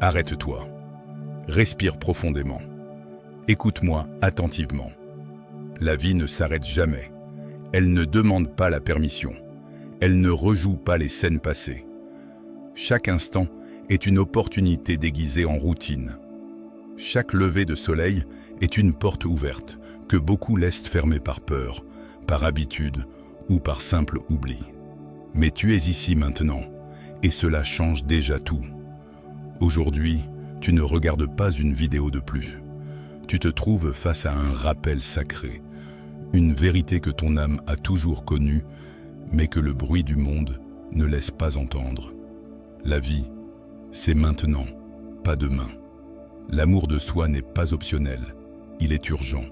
Arrête-toi. Respire profondément. Écoute-moi attentivement. La vie ne s'arrête jamais. Elle ne demande pas la permission. Elle ne rejoue pas les scènes passées. Chaque instant est une opportunité déguisée en routine. Chaque lever de soleil est une porte ouverte que beaucoup laissent fermer par peur, par habitude ou par simple oubli. Mais tu es ici maintenant, et cela change déjà tout. Aujourd'hui, tu ne regardes pas une vidéo de plus. Tu te trouves face à un rappel sacré, une vérité que ton âme a toujours connue, mais que le bruit du monde ne laisse pas entendre. La vie, c'est maintenant, pas demain. L'amour de soi n'est pas optionnel, il est urgent.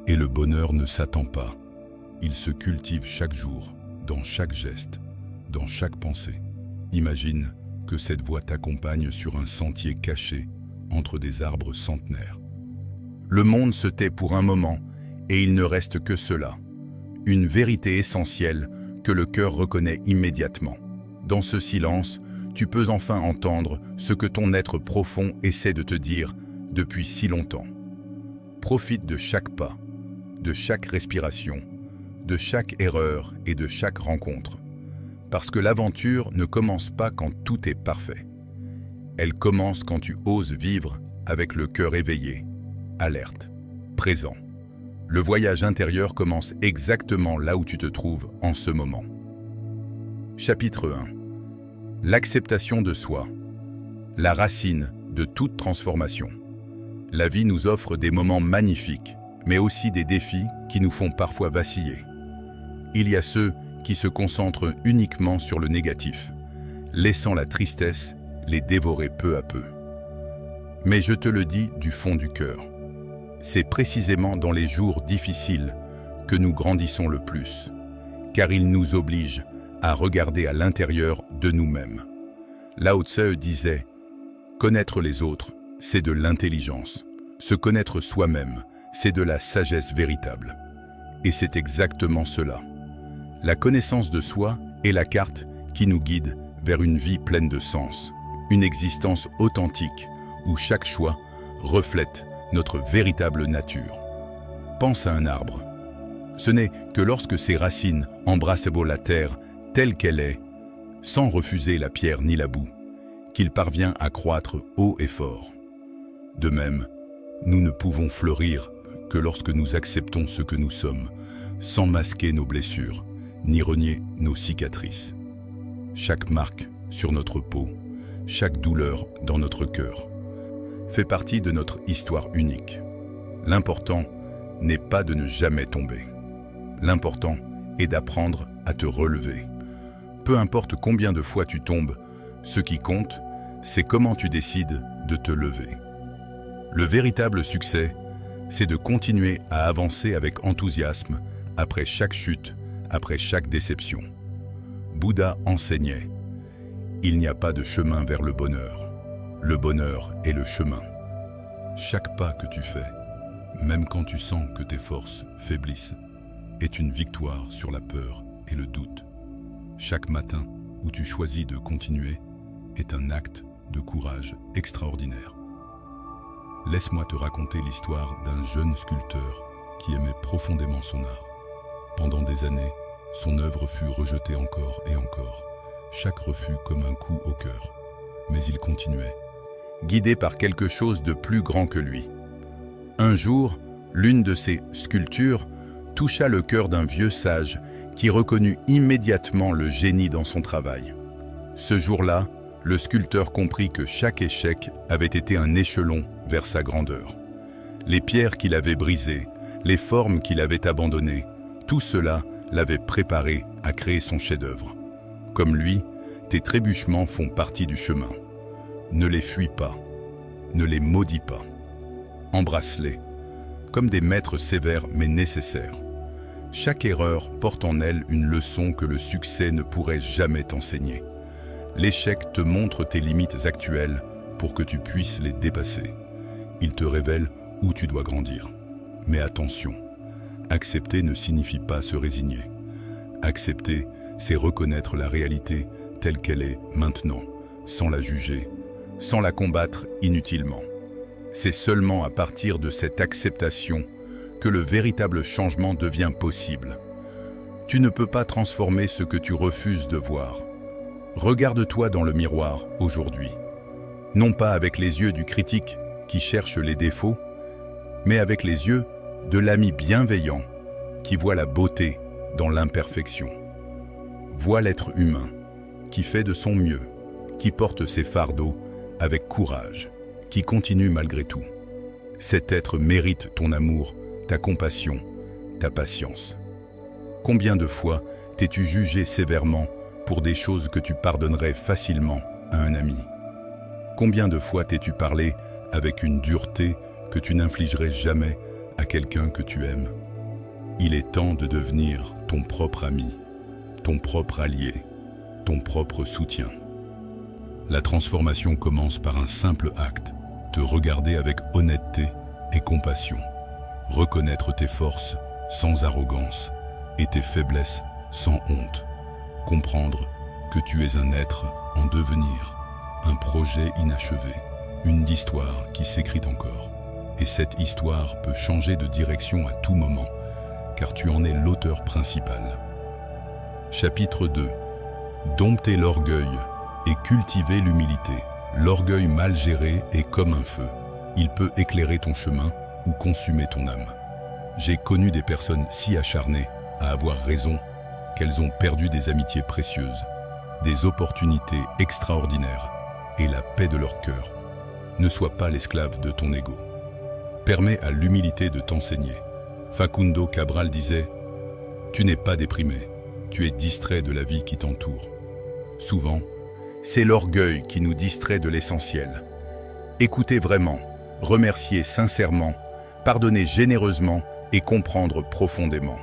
Et le bonheur ne s'attend pas. Il se cultive chaque jour, dans chaque geste, dans chaque pensée. Imagine que cette voie t'accompagne sur un sentier caché entre des arbres centenaires. Le monde se tait pour un moment et il ne reste que cela. Une vérité essentielle que le cœur reconnaît immédiatement. Dans ce silence, tu peux enfin entendre ce que ton être profond essaie de te dire depuis si longtemps. Profite de chaque pas, de chaque respiration, de chaque erreur et de chaque rencontre. Parce que l'aventure ne commence pas quand tout est parfait. Elle commence quand tu oses vivre avec le cœur éveillé, alerte, présent. Le voyage intérieur commence exactement là où tu te trouves en ce moment. Chapitre 1. L'acceptation de soi, la racine de toute transformation. La vie nous offre des moments magnifiques, mais aussi des défis qui nous font parfois vaciller. Il y a ceux qui se concentrent uniquement sur le négatif, laissant la tristesse les dévorer peu à peu. Mais je te le dis du fond du cœur, c'est précisément dans les jours difficiles que nous grandissons le plus, car ils nous obligent à regarder à l'intérieur de nous-mêmes. Lao Tse disait « Connaître les autres, c'est de l'intelligence. Se connaître soi-même, c'est de la sagesse véritable. » Et c'est exactement cela. La connaissance de soi est la carte qui nous guide vers une vie pleine de sens, une existence authentique où chaque choix reflète notre véritable nature. Pense à un arbre. Ce n'est que lorsque ses racines embrassent la terre telle qu'elle est, sans refuser la pierre ni la boue, qu'il parvient à croître haut et fort. De même, nous ne pouvons fleurir que lorsque nous acceptons ce que nous sommes, sans masquer nos blessures, ni renier nos cicatrices. Chaque marque sur notre peau, chaque douleur dans notre cœur, fait partie de notre histoire unique. L'important n'est pas de ne jamais tomber. L'important est d'apprendre à te relever. Peu importe combien de fois tu tombes, ce qui compte, c'est comment tu décides de te lever. Le véritable succès, c'est de continuer à avancer avec enthousiasme après chaque chute, après chaque déception. Bouddha enseignait « Il n'y a pas de chemin vers le bonheur. Le bonheur est le chemin. » Chaque pas que tu fais, même quand tu sens que tes forces faiblissent, est une victoire sur la peur et le doute. Chaque matin où tu choisis de continuer est un acte de courage extraordinaire. Laisse-moi te raconter l'histoire d'un jeune sculpteur qui aimait profondément son art. Pendant des années, son œuvre fut rejetée encore et encore, chaque refus comme un coup au cœur. Mais il continuait, guidé par quelque chose de plus grand que lui. Un jour, l'une de ses sculptures toucha le cœur d'un vieux sage qui reconnut immédiatement le génie dans son travail. Ce jour-là, le sculpteur comprit que chaque échec avait été un échelon vers sa grandeur. Les pierres qu'il avait brisées, les formes qu'il avait abandonnées, tout cela l'avait préparé à créer son chef-d'œuvre. Comme lui, tes trébuchements font partie du chemin. Ne les fuis pas, ne les maudis pas. Embrasse-les, comme des maîtres sévères mais nécessaires. Chaque erreur porte en elle une leçon que le succès ne pourrait jamais t'enseigner. L'échec te montre tes limites actuelles pour que tu puisses les dépasser. Il te révèle où tu dois grandir. Mais attention, accepter ne signifie pas se résigner. Accepter, c'est reconnaître la réalité telle qu'elle est maintenant, sans la juger, sans la combattre inutilement. C'est seulement à partir de cette acceptation que le véritable changement devient possible. Tu ne peux pas transformer ce que tu refuses de voir. Regarde-toi dans le miroir aujourd'hui. Non pas avec les yeux du critique qui cherche les défauts, mais avec les yeux de l'ami bienveillant qui voit la beauté dans l'imperfection. Vois l'être humain qui fait de son mieux, qui porte ses fardeaux avec courage, qui continue malgré tout. Cet être mérite ton amour, ta compassion, ta patience. Combien de fois t'es-tu jugé sévèrement pour des choses que tu pardonnerais facilement à un ami? Combien de fois t'es-tu parlé avec une dureté que tu n'infligerais jamais à quelqu'un que tu aimes? Il est temps de devenir ton propre ami, ton propre allié, ton propre soutien. La transformation commence par un simple acte, te regarder avec honnêteté et compassion, reconnaître tes forces sans arrogance et tes faiblesses sans honte, comprendre que tu es un être en devenir, un projet inachevé, une histoire qui s'écrit encore. Et cette histoire peut changer de direction à tout moment, car tu en es l'auteur principal. Chapitre 2. Dompter l'orgueil et cultiver l'humilité. L'orgueil mal géré est comme un feu. Il peut éclairer ton chemin ou consumer ton âme. J'ai connu des personnes si acharnées à avoir raison qu'elles ont perdu des amitiés précieuses, des opportunités extraordinaires et la paix de leur cœur. Ne sois pas l'esclave de ton ego. Permets à l'humilité de t'enseigner. Facundo Cabral disait « Tu n'es pas déprimé, tu es distrait de la vie qui t'entoure. » Souvent, c'est l'orgueil qui nous distrait de l'essentiel. Écoutez vraiment, remercier sincèrement, pardonner généreusement et comprendre profondément.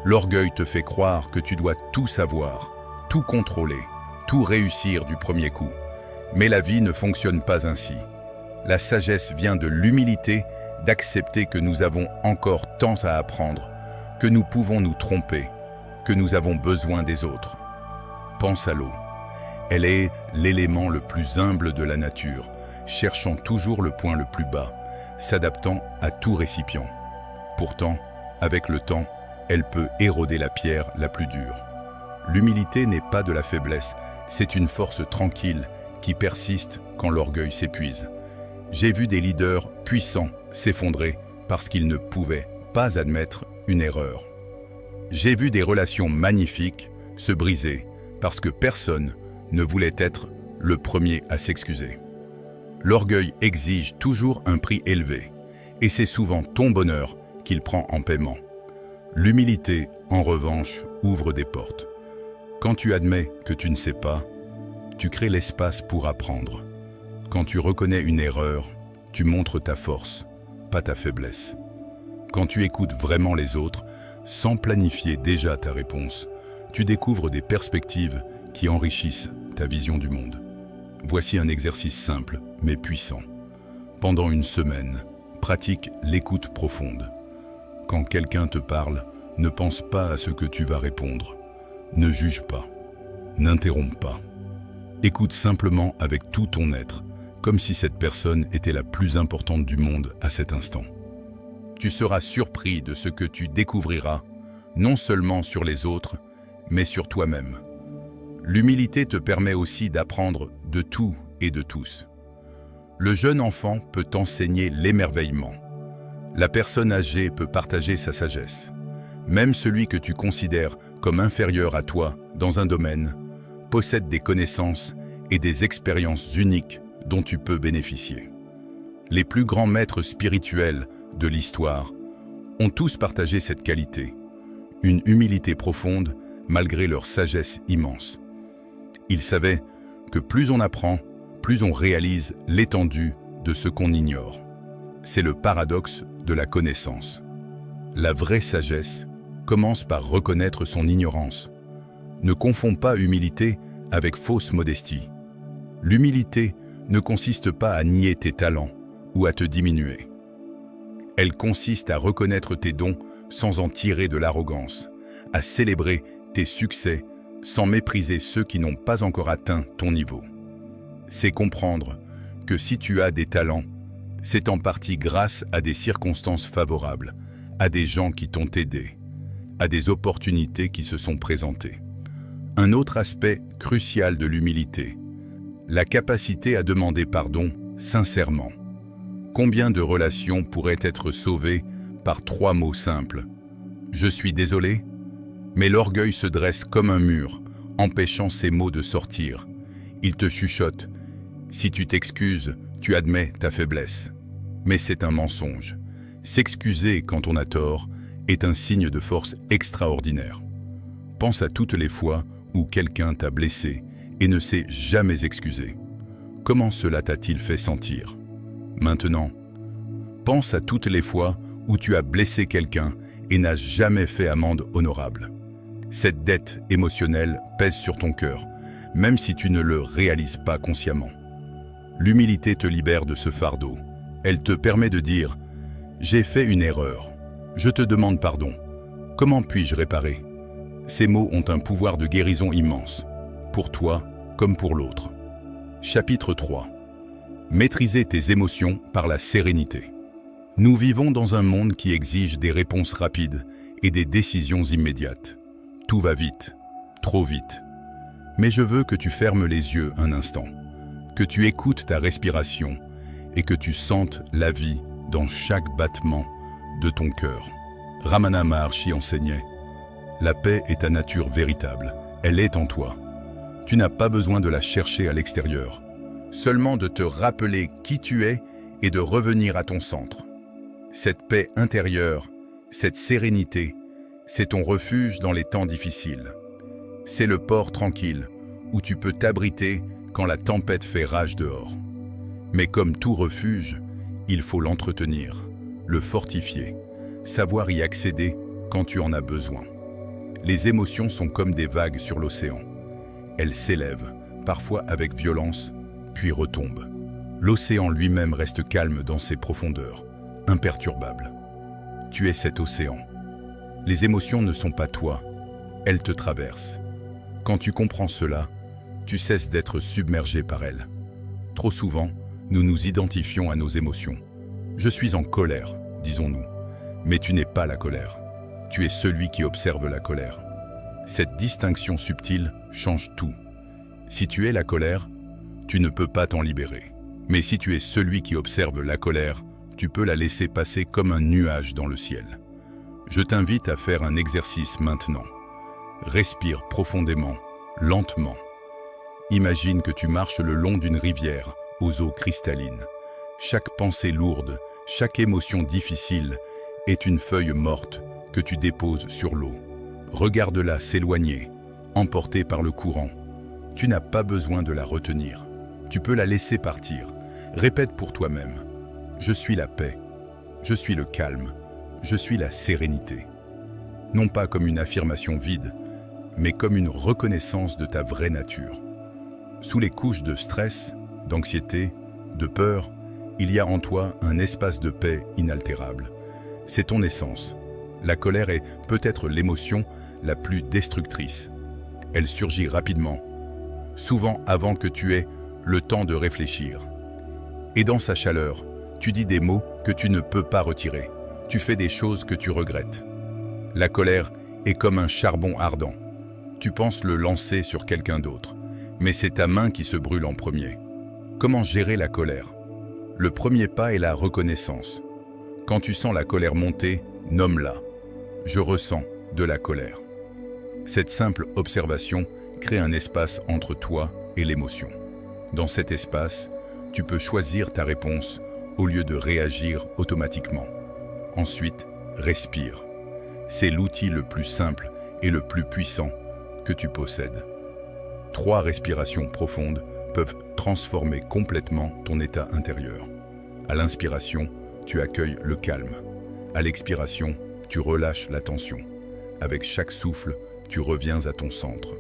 L'orgueil te fait croire que tu dois tout savoir, tout contrôler, tout réussir du premier coup. Mais la vie ne fonctionne pas ainsi. La sagesse vient de l'humilité, d'accepter que nous avons encore tant à apprendre, que nous pouvons nous tromper, que nous avons besoin des autres. Pense à l'eau. Elle est l'élément le plus humble de la nature, cherchant toujours le point le plus bas, s'adaptant à tout récipient. Pourtant, avec le temps, elle peut éroder la pierre la plus dure. L'humilité n'est pas de la faiblesse, c'est une force tranquille qui persiste quand l'orgueil s'épuise. J'ai vu des leaders puissants s'effondrer parce qu'ils ne pouvaient pas admettre une erreur. J'ai vu des relations magnifiques se briser parce que personne ne voulait être le premier à s'excuser. L'orgueil exige toujours un prix élevé, et c'est souvent ton bonheur qu'il prend en paiement. L'humilité, en revanche, ouvre des portes. Quand tu admets que tu ne sais pas, tu crées l'espace pour apprendre. Quand tu reconnais une erreur, tu montres ta force, pas ta faiblesse. Quand tu écoutes vraiment les autres, sans planifier déjà ta réponse, tu découvres des perspectives qui enrichissent ta vision du monde. Voici un exercice simple, mais puissant. Pendant une semaine, pratique l'écoute profonde. Quand quelqu'un te parle, ne pense pas à ce que tu vas répondre. Ne juge pas. N'interromps pas. Écoute simplement avec tout ton être, comme si cette personne était la plus importante du monde à cet instant. Tu seras surpris de ce que tu découvriras, non seulement sur les autres, mais sur toi-même. L'humilité te permet aussi d'apprendre de tout et de tous. Le jeune enfant peut t'enseigner l'émerveillement. La personne âgée peut partager sa sagesse. Même celui que tu considères comme inférieur à toi dans un domaine possède des connaissances et des expériences uniques dont tu peux bénéficier. Les plus grands maîtres spirituels de l'histoire ont tous partagé cette qualité, une humilité profonde malgré leur sagesse immense. Ils savaient que plus on apprend, plus on réalise l'étendue de ce qu'on ignore. C'est le paradoxe de la connaissance. La vraie sagesse commence par reconnaître son ignorance. Ne confonds pas humilité avec fausse modestie. L'humilité ne consiste pas à nier tes talents ou à te diminuer. Elle consiste à reconnaître tes dons sans en tirer de l'arrogance, à célébrer tes succès sans mépriser ceux qui n'ont pas encore atteint ton niveau. C'est comprendre que si tu as des talents, c'est en partie grâce à des circonstances favorables, à des gens qui t'ont aidé, à des opportunités qui se sont présentées. Un autre aspect crucial de l'humilité, la capacité à demander pardon sincèrement. Combien de relations pourraient être sauvées par 3 mots simples ? Je suis désolé, mais l'orgueil se dresse comme un mur, empêchant ces mots de sortir. Il te chuchote. Si tu t'excuses, tu admets ta faiblesse. Mais c'est un mensonge. S'excuser quand on a tort est un signe de force extraordinaire. Pense à toutes les fois où quelqu'un t'a blessé et ne s'est jamais excusé. Comment cela t'a-t-il fait sentir ? Maintenant, pense à toutes les fois où tu as blessé quelqu'un et n'as jamais fait amende honorable. Cette dette émotionnelle pèse sur ton cœur, même si tu ne le réalises pas consciemment. L'humilité te libère de ce fardeau. Elle te permet de dire « J'ai fait une erreur. Je te demande pardon. Comment puis-je réparer ?» Ces mots ont un pouvoir de guérison immense, pour toi comme pour l'autre. Chapitre 3. Maîtriser tes émotions par la sérénité. Nous vivons dans un monde qui exige des réponses rapides et des décisions immédiates. Tout va vite, trop vite. Mais je veux que tu fermes les yeux un instant, que tu écoutes ta respiration et que tu sentes la vie dans chaque battement de ton cœur. Ramana Maharshi enseignait « La paix est ta nature véritable, elle est en toi. Tu n'as pas besoin de la chercher à l'extérieur, seulement de te rappeler qui tu es et de revenir à ton centre. Cette paix intérieure, cette sérénité, c'est ton refuge dans les temps difficiles. C'est le port tranquille où tu peux t'abriter quand la tempête fait rage dehors. Mais comme tout refuge, il faut l'entretenir, le fortifier, savoir y accéder quand tu en as besoin. Les émotions sont comme des vagues sur l'océan. Elles s'élèvent, parfois avec violence, puis retombent. L'océan lui-même reste calme dans ses profondeurs, imperturbable. Tu es cet océan. Les émotions ne sont pas toi, elles te traversent. Quand tu comprends cela, tu cesses d'être submergé par elles. Trop souvent, nous nous identifions à nos émotions. Je suis en colère, disons-nous. Mais tu n'es pas la colère. Tu es celui qui observe la colère. Cette distinction subtile change tout. Si tu es la colère, tu ne peux pas t'en libérer. Mais si tu es celui qui observe la colère, tu peux la laisser passer comme un nuage dans le ciel. Je t'invite à faire un exercice maintenant. Respire profondément, lentement. Imagine que tu marches le long d'une rivière aux eaux cristallines. Chaque pensée lourde, chaque émotion difficile est une feuille morte que tu déposes sur l'eau. Regarde-la s'éloigner, emportée par le courant. Tu n'as pas besoin de la retenir. Tu peux la laisser partir. Répète pour toi-même. Je suis la paix. Je suis le calme. Je suis la sérénité. Non pas comme une affirmation vide, mais comme une reconnaissance de ta vraie nature. Sous les couches de stress, d'anxiété, de peur, il y a en toi un espace de paix inaltérable. C'est ton essence. La colère est peut-être l'émotion la plus destructrice. Elle surgit rapidement, souvent avant que tu aies le temps de réfléchir. Et dans sa chaleur, tu dis des mots que tu ne peux pas retirer. Tu fais des choses que tu regrettes. La colère est comme un charbon ardent. Tu penses le lancer sur quelqu'un d'autre, mais c'est ta main qui se brûle en premier. Comment gérer la colère ? Le premier pas est la reconnaissance. Quand tu sens la colère monter, nomme-la. Je ressens de la colère. Cette simple observation crée un espace entre toi et l'émotion. Dans cet espace, tu peux choisir ta réponse au lieu de réagir automatiquement. Ensuite, respire. C'est l'outil le plus simple et le plus puissant que tu possèdes. 3 respirations profondes peuvent transformer complètement ton état intérieur. À l'inspiration, tu accueilles le calme. À l'expiration, tu relâches la tension. Avec chaque souffle, tu reviens à ton centre.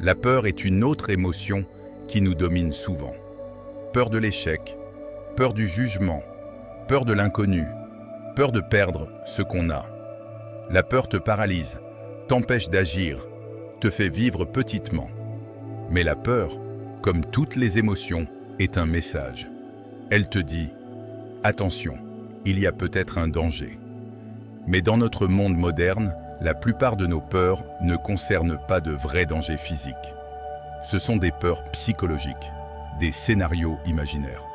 La peur est une autre émotion qui nous domine souvent. Peur de l'échec, peur du jugement, peur de l'inconnu, peur de perdre ce qu'on a. La peur te paralyse, t'empêche d'agir, te fait vivre petitement. Mais la peur, comme toutes les émotions, est un message. Elle te dit « Attention, il y a peut-être un danger ». Mais dans notre monde moderne, la plupart de nos peurs ne concernent pas de vrais dangers physiques. Ce sont des peurs psychologiques, des scénarios imaginaires.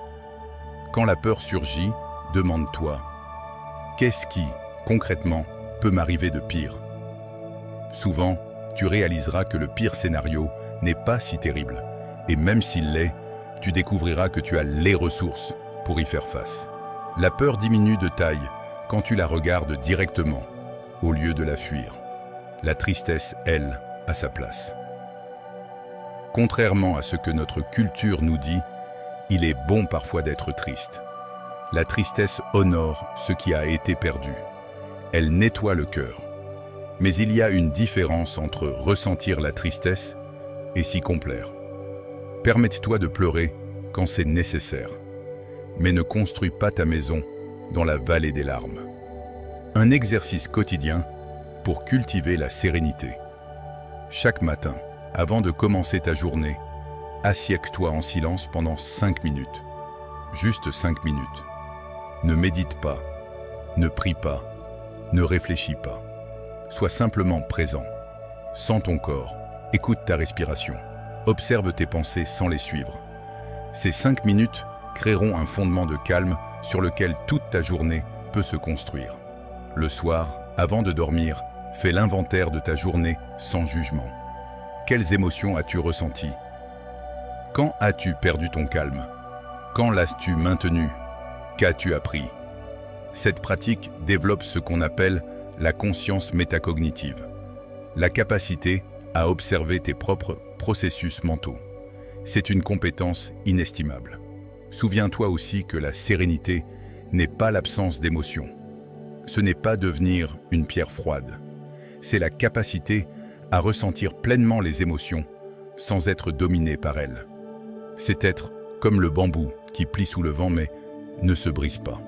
Quand la peur surgit, demande-toi « Qu'est-ce qui, concrètement, peut m'arriver de pire ?» Souvent, tu réaliseras que le pire scénario n'est pas si terrible, et même s'il l'est, tu découvriras que tu as les ressources pour y faire face. La peur diminue de taille quand tu la regardes directement, au lieu de la fuir. La tristesse, elle, a sa place. Contrairement à ce que notre culture nous dit, il est bon parfois d'être triste. La tristesse honore ce qui a été perdu. Elle nettoie le cœur. Mais il y a une différence entre ressentir la tristesse et s'y complaire. Permette-toi de pleurer quand c'est nécessaire, mais ne construis pas ta maison dans la vallée des larmes. Un exercice quotidien pour cultiver la sérénité. Chaque matin, avant de commencer ta journée, assieds-toi en silence pendant 5 minutes. Juste 5 minutes. Ne médite pas, ne prie pas, ne réfléchis pas. Sois simplement présent. Sens ton corps, écoute ta respiration, observe tes pensées sans les suivre. Ces 5 minutes créeront un fondement de calme sur lequel toute ta journée peut se construire. Le soir, avant de dormir, fais l'inventaire de ta journée sans jugement. Quelles émotions as-tu ressenties? Quand as-tu perdu ton calme? Quand l'as-tu maintenu? Qu'as-tu appris? Cette pratique développe ce qu'on appelle la conscience métacognitive, la capacité à observer tes propres processus mentaux. C'est une compétence inestimable. Souviens-toi aussi que la sérénité n'est pas l'absence d'émotions. Ce n'est pas devenir une pierre froide. C'est la capacité à ressentir pleinement les émotions sans être dominé par elles. C'est être comme le bambou qui plie sous le vent mais ne se brise pas.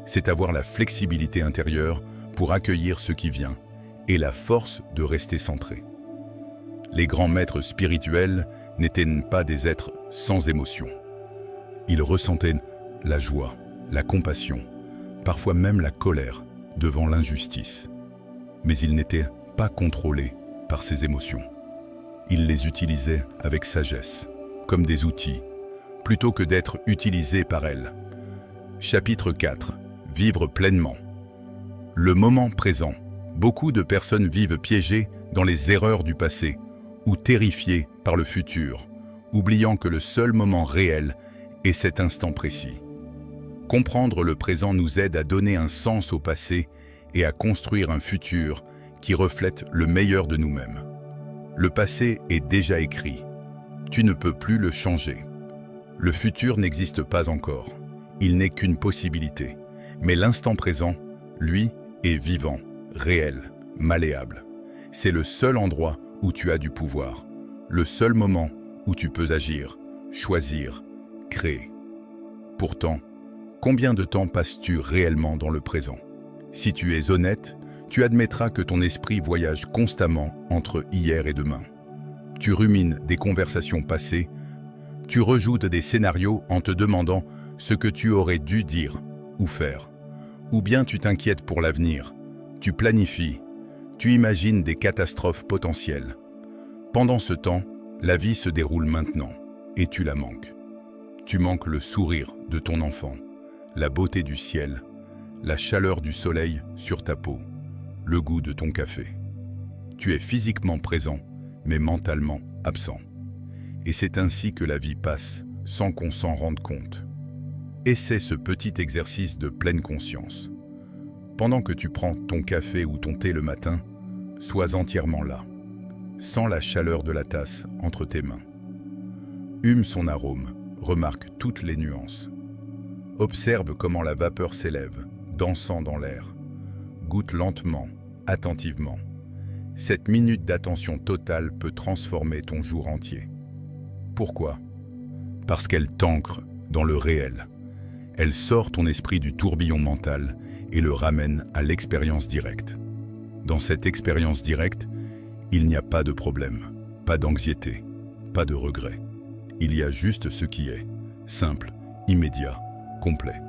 C'est avoir la flexibilité intérieure pour accueillir ce qui vient et la force de rester centré. Les grands maîtres spirituels n'étaient pas des êtres sans émotion. Ils ressentaient la joie, la compassion, parfois même la colère devant l'injustice. Mais ils n'étaient pas contrôlés par ces émotions. Ils les utilisaient avec sagesse, comme des outils, plutôt que d'être utilisés par elles. Chapitre 4. Vivre pleinement. Le moment présent. Beaucoup de personnes vivent piégées dans les erreurs du passé ou terrifiées par le futur, oubliant que le seul moment réel est cet instant précis. Comprendre le présent nous aide à donner un sens au passé et à construire un futur qui reflète le meilleur de nous-mêmes. Le passé est déjà écrit. Tu ne peux plus le changer. Le futur n'existe pas encore. Il n'est qu'une possibilité. Mais l'instant présent, lui, est vivant, réel, malléable. C'est le seul endroit où tu as du pouvoir. Le seul moment où tu peux agir, choisir, créer. Pourtant, combien de temps passes-tu réellement dans le présent? Si tu es honnête, tu admettras que ton esprit voyage constamment entre hier et demain. Tu rumines des conversations passées, tu rejoutes des scénarios en te demandant ce que tu aurais dû dire ou faire. Ou bien tu t'inquiètes pour l'avenir, tu planifies, tu imagines des catastrophes potentielles. Pendant ce temps, la vie se déroule maintenant et tu la manques. Tu manques le sourire de ton enfant, la beauté du ciel, la chaleur du soleil sur ta peau, le goût de ton café. Tu es physiquement présent, mais mentalement absent. Et c'est ainsi que la vie passe, sans qu'on s'en rende compte. Essaie ce petit exercice de pleine conscience. Pendant que tu prends ton café ou ton thé le matin, sois entièrement là. Sens la chaleur de la tasse entre tes mains. Hume son arôme, remarque toutes les nuances. Observe comment la vapeur s'élève, dansant dans l'air. Goûte lentement, attentivement. Cette minute d'attention totale peut transformer ton jour entier. Pourquoi? Parce qu'elle t'ancre dans le réel. Elle sort ton esprit du tourbillon mental et le ramène à l'expérience directe. Dans cette expérience directe, il n'y a pas de problème, pas d'anxiété, pas de regret. Il y a juste ce qui est, simple, immédiat, complet.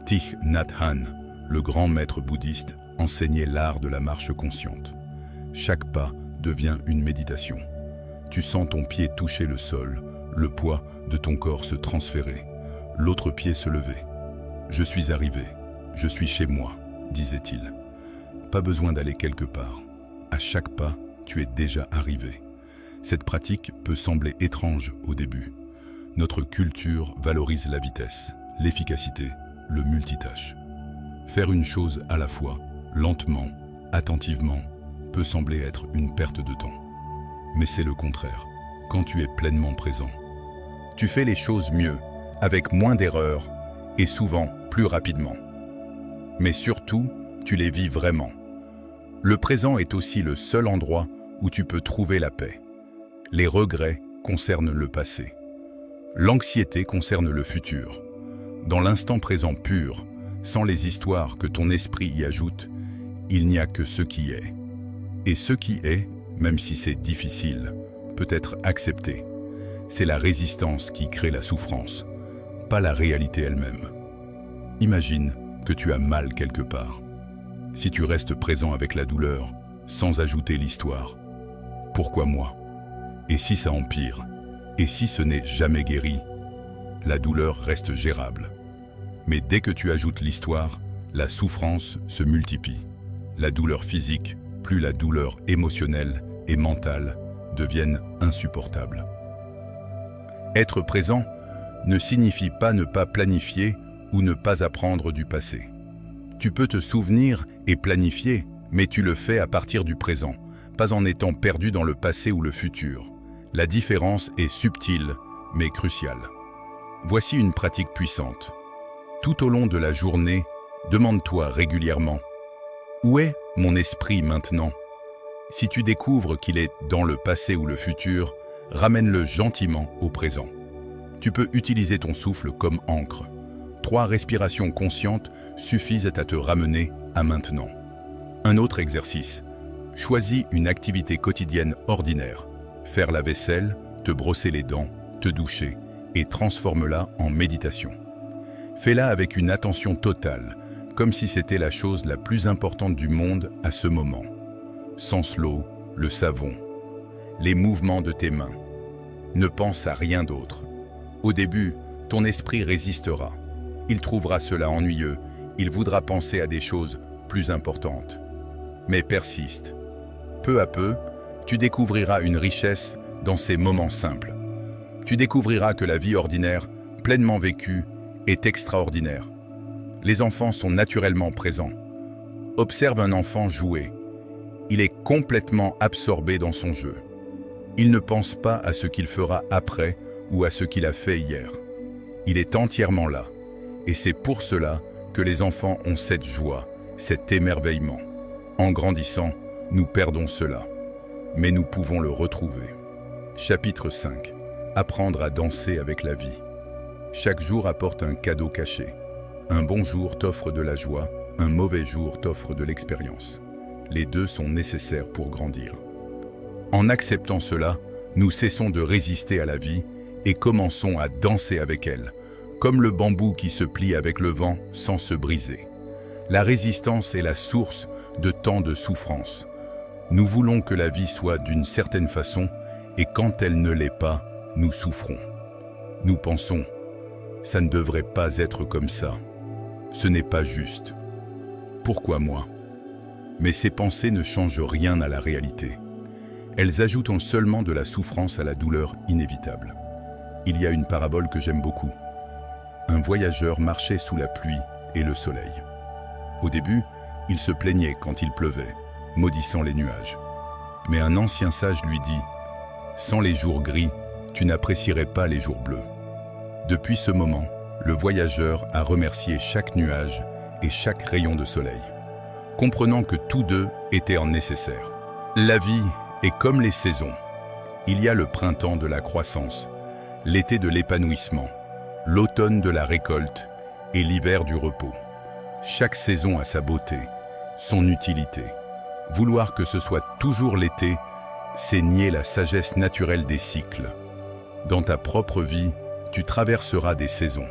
Thich Nhat Hanh, le grand maître bouddhiste, enseignait l'art de la marche consciente. Chaque pas devient une méditation. Tu sens ton pied toucher le sol, le poids de ton corps se transférer, l'autre pied se lever. « Je suis arrivé, je suis chez moi », disait-il. Pas besoin d'aller quelque part. À chaque pas, tu es déjà arrivé. Cette pratique peut sembler étrange au début. Notre culture valorise la vitesse, l'efficacité, le multitâche. Faire une chose à la fois, lentement, attentivement, peut sembler être une perte de temps. Mais c'est le contraire, quand tu es pleinement présent. Tu fais les choses mieux, avec moins d'erreurs et souvent plus rapidement. Mais surtout, tu les vis vraiment. Le présent est aussi le seul endroit où tu peux trouver la paix. Les regrets concernent le passé. L'anxiété concerne le futur. Dans l'instant présent pur, sans les histoires que ton esprit y ajoute, il n'y a que ce qui est. Et ce qui est, même si c'est difficile, peut être accepté. C'est la résistance qui crée la souffrance, pas la réalité elle-même. Imagine que tu as mal quelque part. Si tu restes présent avec la douleur, sans ajouter l'histoire, pourquoi moi? Et si ça empire? Et si ce n'est jamais guéri? La douleur reste gérable. Mais dès que tu ajoutes l'histoire, la souffrance se multiplie. La douleur physique, plus la douleur émotionnelle et mentale deviennent insupportables. Être présent ne signifie pas ne pas planifier ou ne pas apprendre du passé. Tu peux te souvenir et planifier, mais tu le fais à partir du présent, pas en étant perdu dans le passé ou le futur. La différence est subtile, mais cruciale. Voici une pratique puissante. Tout au long de la journée, demande-toi régulièrement « Où est mon esprit maintenant ?» Si tu découvres qu'il est dans le passé ou le futur, ramène-le gentiment au présent. Tu peux utiliser ton souffle comme encre. 3 respirations conscientes suffisent à te ramener à maintenant. Un autre exercice. Choisis une activité quotidienne ordinaire. Faire la vaisselle, te brosser les dents, te doucher et transforme-la en méditation. Fais-la avec une attention totale, comme si c'était la chose la plus importante du monde à ce moment. Sens l'eau, le savon, les mouvements de tes mains. Ne pense à rien d'autre. Au début, ton esprit résistera. Il trouvera cela ennuyeux, il voudra penser à des choses plus importantes. Mais persiste. Peu à peu, tu découvriras une richesse dans ces moments simples. Tu découvriras que la vie ordinaire, pleinement vécue, est extraordinaire. Les enfants sont naturellement présents. Observe un enfant jouer. Il est complètement absorbé dans son jeu. Il ne pense pas à ce qu'il fera après ou à ce qu'il a fait hier. Il est entièrement là. Et c'est pour cela que les enfants ont cette joie, cet émerveillement. En grandissant, nous perdons cela. Mais nous pouvons le retrouver. Chapitre 5. Apprendre à danser avec la vie. Chaque jour apporte un cadeau caché. Un bon jour t'offre de la joie, un mauvais jour t'offre de l'expérience. Les deux sont nécessaires pour grandir. En acceptant cela, nous cessons de résister à la vie et commençons à danser avec elle, comme le bambou qui se plie avec le vent sans se briser. La résistance est la source de tant de souffrance. Nous voulons que la vie soit d'une certaine façon et quand elle ne l'est pas, nous souffrons. Nous pensons « ça ne devrait pas être comme ça ». Ce n'est pas juste. Pourquoi moi? Mais ces pensées ne changent rien à la réalité. Elles ajoutent seulement de la souffrance à la douleur inévitable. Il y a une parabole que j'aime beaucoup. Un voyageur marchait sous la pluie et le soleil. Au début, il se plaignait quand il pleuvait, maudissant les nuages. Mais un ancien sage lui dit « Sans les jours gris, tu n'apprécierais pas les jours bleus. » Depuis ce moment, le voyageur a remercié chaque nuage et chaque rayon de soleil, comprenant que tous deux étaient en nécessaire. La vie est comme les saisons. Il y a le printemps de la croissance, l'été de l'épanouissement, l'automne de la récolte et l'hiver du repos. Chaque saison a sa beauté, son utilité. Vouloir que ce soit toujours l'été, c'est nier la sagesse naturelle des cycles. Dans ta propre vie, tu traverseras des saisons.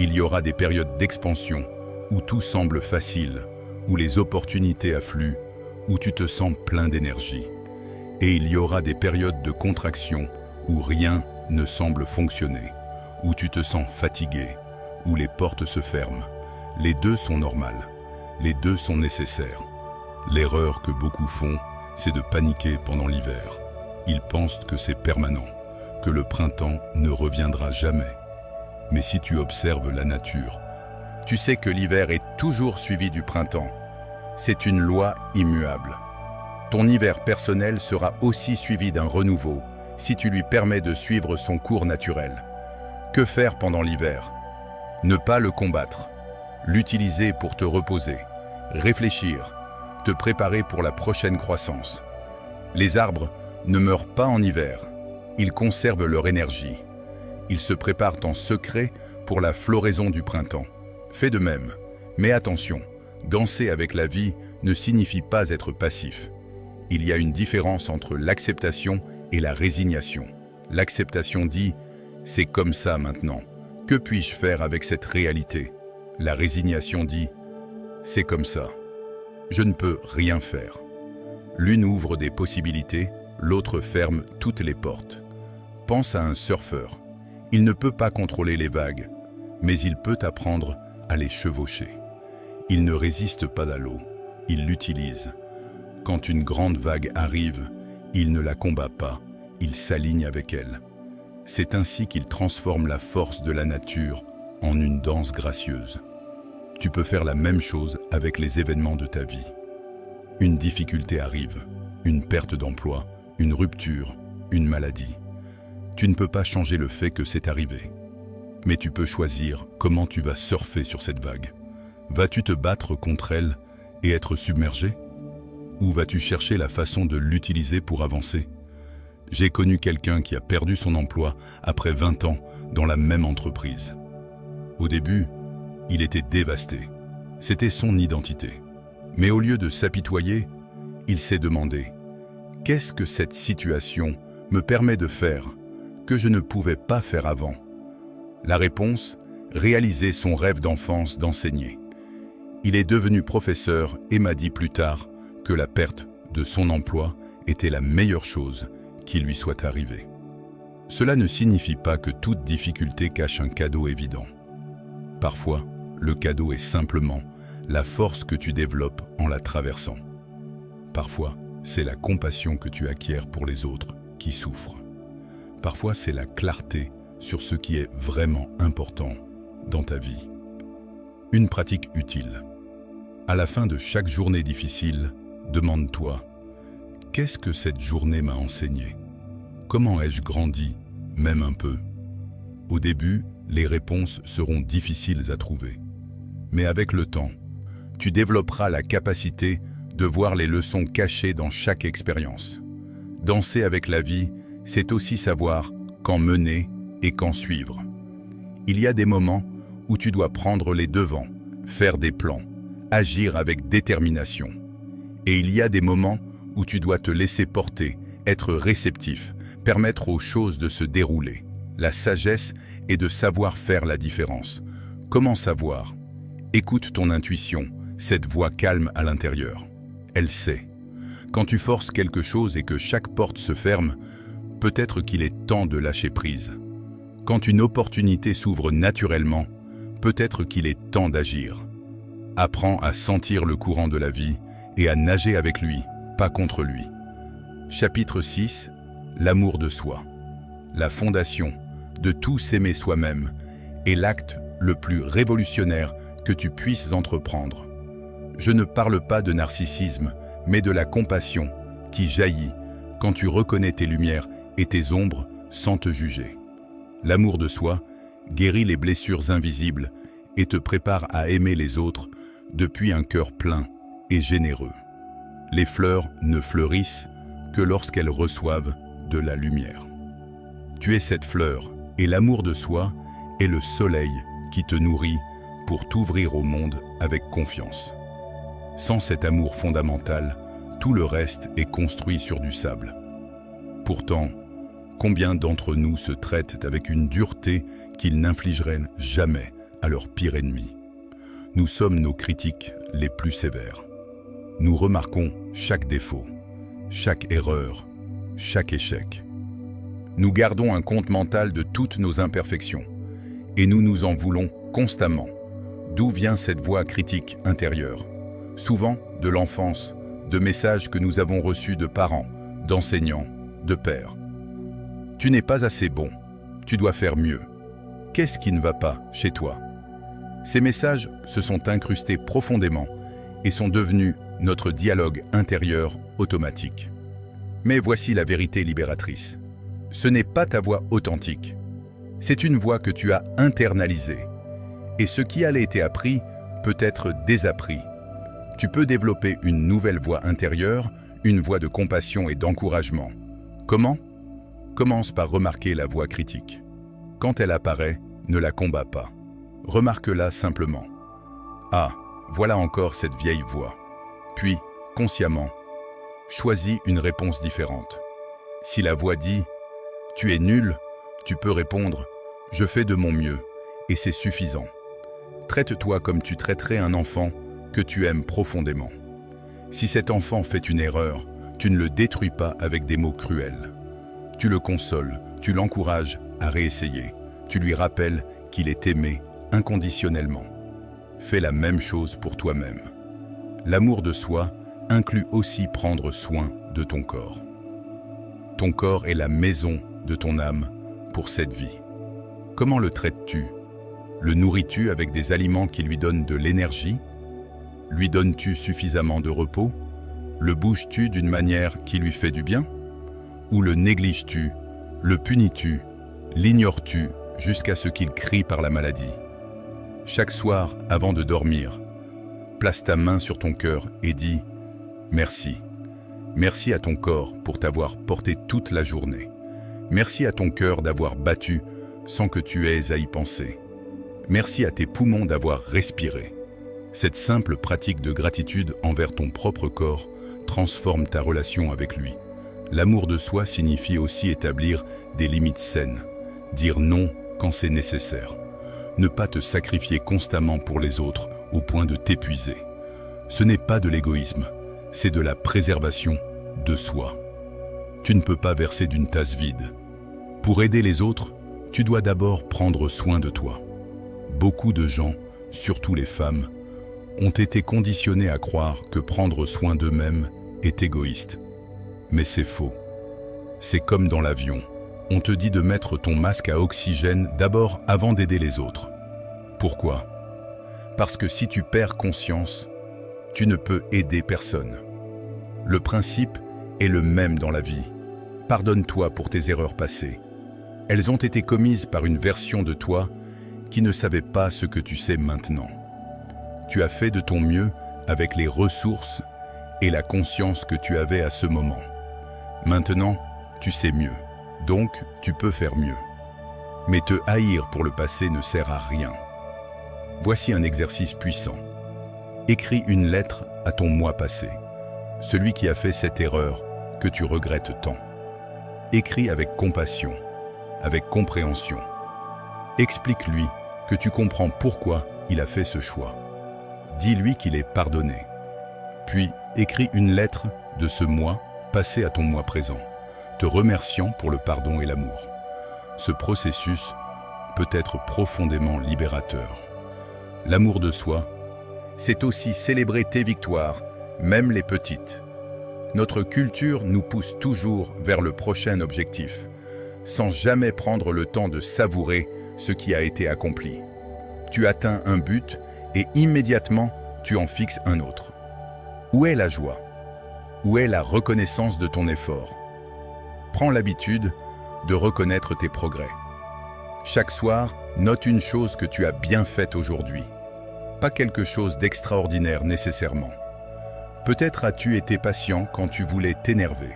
Il y aura des périodes d'expansion où tout semble facile, où les opportunités affluent, où tu te sens plein d'énergie. Et il y aura des périodes de contraction où rien ne semble fonctionner, où tu te sens fatigué, où les portes se ferment. Les deux sont normales, les deux sont nécessaires. L'erreur que beaucoup font, c'est de paniquer pendant l'hiver. Ils pensent que c'est permanent, que le printemps ne reviendra jamais. Mais si tu observes la nature, tu sais que l'hiver est toujours suivi du printemps. C'est une loi immuable. Ton hiver personnel sera aussi suivi d'un renouveau si tu lui permets de suivre son cours naturel. Que faire pendant l'hiver? Ne pas le combattre. L'utiliser pour te reposer, réfléchir, te préparer pour la prochaine croissance. Les arbres ne meurent pas en hiver. Ils conservent leur énergie. Ils se préparent en secret pour la floraison du printemps. Fais de même. Mais attention, danser avec la vie ne signifie pas être passif. Il y a une différence entre l'acceptation et la résignation. L'acceptation dit « c'est comme ça maintenant, que puis-je faire avec cette réalité ?» La résignation dit « c'est comme ça, je ne peux rien faire ». L'une ouvre des possibilités, l'autre ferme toutes les portes. Pense à un surfeur. Il ne peut pas contrôler les vagues, mais il peut apprendre à les chevaucher. Il ne résiste pas à l'eau, il l'utilise. Quand une grande vague arrive, il ne la combat pas, il s'aligne avec elle. C'est ainsi qu'il transforme la force de la nature en une danse gracieuse. Tu peux faire la même chose avec les événements de ta vie. Une difficulté arrive, une perte d'emploi, une rupture, une maladie. Tu ne peux pas changer le fait que c'est arrivé. Mais tu peux choisir comment tu vas surfer sur cette vague. Vas-tu te battre contre elle et être submergé? Ou vas-tu chercher la façon de l'utiliser pour avancer? J'ai connu quelqu'un qui a perdu son emploi après 20 ans dans la même entreprise. Au début, il était dévasté. C'était son identité. Mais au lieu de s'apitoyer, il s'est demandé « Qu'est-ce que cette situation me permet de faire que je ne pouvais pas faire avant ?» La réponse, réaliser son rêve d'enfance d'enseigner. Il est devenu professeur et m'a dit plus tard que la perte de son emploi était la meilleure chose qui lui soit arrivée. Cela ne signifie pas que toute difficulté cache un cadeau évident. Parfois, le cadeau est simplement la force que tu développes en la traversant. Parfois, c'est la compassion que tu acquiers pour les autres qui souffrent. Parfois, c'est la clarté sur ce qui est vraiment important dans ta vie. Une pratique utile. À la fin de chaque journée difficile, demande-toi « Qu'est-ce que cette journée m'a enseigné? Comment ai-je grandi, même un peu ?» Au début, les réponses seront difficiles à trouver. Mais avec le temps, tu développeras la capacité de voir les leçons cachées dans chaque expérience. Danser avec la vie, c'est aussi savoir quand mener et quand suivre. Il y a des moments où tu dois prendre les devants, faire des plans, agir avec détermination. Et il y a des moments où tu dois te laisser porter, être réceptif, permettre aux choses de se dérouler. La sagesse est de savoir faire la différence. Comment savoir? Écoute ton intuition, cette voix calme à l'intérieur. Elle sait. Quand tu forces quelque chose et que chaque porte se ferme, peut-être qu'il est temps de lâcher prise. Quand une opportunité s'ouvre naturellement, peut-être qu'il est temps d'agir. Apprends à sentir le courant de la vie et à nager avec lui, pas contre lui. Chapitre 6. L'amour de soi. La fondation de tout s'aimer soi-même est l'acte le plus révolutionnaire que tu puisses entreprendre. Je ne parle pas de narcissisme, mais de la compassion qui jaillit quand tu reconnais tes lumières et tes ombres sans te juger. L'amour de soi guérit les blessures invisibles et te prépare à aimer les autres depuis un cœur plein et généreux. Les fleurs ne fleurissent que lorsqu'elles reçoivent de la lumière. Tu es cette fleur et l'amour de soi est le soleil qui te nourrit pour t'ouvrir au monde avec confiance. Sans cet amour fondamental, tout le reste est construit sur du sable. Pourtant, combien d'entre nous se traitent avec une dureté qu'ils n'infligeraient jamais à leur pire ennemi. Nous sommes nos critiques les plus sévères. Nous remarquons chaque défaut, chaque erreur, chaque échec. Nous gardons un compte mental de toutes nos imperfections et nous nous en voulons constamment. D'où vient cette voix critique intérieure? Souvent de l'enfance, de messages que nous avons reçus de parents, d'enseignants, de pères. Tu n'es pas assez bon, tu dois faire mieux. Qu'est-ce qui ne va pas chez toi? Ces messages se sont incrustés profondément et sont devenus notre dialogue intérieur automatique. Mais voici la vérité libératrice. Ce n'est pas ta voix authentique. C'est une voix que tu as internalisée. Et ce qui a été appris peut être désappris. Tu peux développer une nouvelle voix intérieure, une voix de compassion et d'encouragement. Comment? Commence par remarquer la voix critique. Quand elle apparaît, ne la combats pas. Remarque-la simplement. Ah, voilà encore cette vieille voix. Puis, consciemment, choisis une réponse différente. Si la voix dit « Tu es nul », tu peux répondre « Je fais de mon mieux » et c'est suffisant. Traite-toi comme tu traiterais un enfant que tu aimes profondément. Si cet enfant fait une erreur, tu ne le détruis pas avec des mots cruels. Tu le consoles, tu l'encourages à réessayer. Tu lui rappelles qu'il est aimé inconditionnellement. Fais la même chose pour toi-même. L'amour de soi inclut aussi prendre soin de ton corps. Ton corps est la maison de ton âme pour cette vie. Comment le traites-tu? Le nourris-tu avec des aliments qui lui donnent de l'énergie? Lui donnes-tu suffisamment de repos? Le bouges-tu d'une manière qui lui fait du bien? Ou le négliges-tu? Le punis-tu? L'ignores-tu jusqu'à ce qu'il crie par la maladie? Chaque soir, avant de dormir, place ta main sur ton cœur et dis « Merci ». Merci à ton corps pour t'avoir porté toute la journée. Merci à ton cœur d'avoir battu sans que tu aies à y penser. Merci à tes poumons d'avoir respiré. Cette simple pratique de gratitude envers ton propre corps transforme ta relation avec lui. L'amour de soi signifie aussi établir des limites saines, dire non quand c'est nécessaire, ne pas te sacrifier constamment pour les autres au point de t'épuiser. Ce n'est pas de l'égoïsme, c'est de la préservation de soi. Tu ne peux pas verser d'une tasse vide. Pour aider les autres, tu dois d'abord prendre soin de toi. Beaucoup de gens, surtout les femmes, ont été conditionnés à croire que prendre soin d'eux-mêmes est égoïste. Mais c'est faux. C'est comme dans l'avion. On te dit de mettre ton masque à oxygène d'abord avant d'aider les autres. Pourquoi? Parce que si tu perds conscience, tu ne peux aider personne. Le principe est le même dans la vie. Pardonne-toi pour tes erreurs passées. Elles ont été commises par une version de toi qui ne savait pas ce que tu sais maintenant. Tu as fait de ton mieux avec les ressources et la conscience que tu avais à ce moment. Maintenant, tu sais mieux, donc tu peux faire mieux. Mais te haïr pour le passé ne sert à rien. Voici un exercice puissant. Écris une lettre à ton moi passé, celui qui a fait cette erreur que tu regrettes tant. Écris avec compassion, avec compréhension. Explique-lui que tu comprends pourquoi il a fait ce choix. Dis-lui qu'il est pardonné. Puis, écris une lettre de ce moi passé à ton moi présent, te remerciant pour le pardon et l'amour. Ce processus peut être profondément libérateur. L'amour de soi, c'est aussi célébrer tes victoires, même les petites. Notre culture nous pousse toujours vers le prochain objectif, sans jamais prendre le temps de savourer ce qui a été accompli. Tu atteins un but et immédiatement, tu en fixes un autre. Où est la joie? Où est la reconnaissance de ton effort? Prends l'habitude de reconnaître tes progrès. Chaque soir, note une chose que tu as bien faite aujourd'hui. Pas quelque chose d'extraordinaire nécessairement. Peut-être as-tu été patient quand tu voulais t'énerver.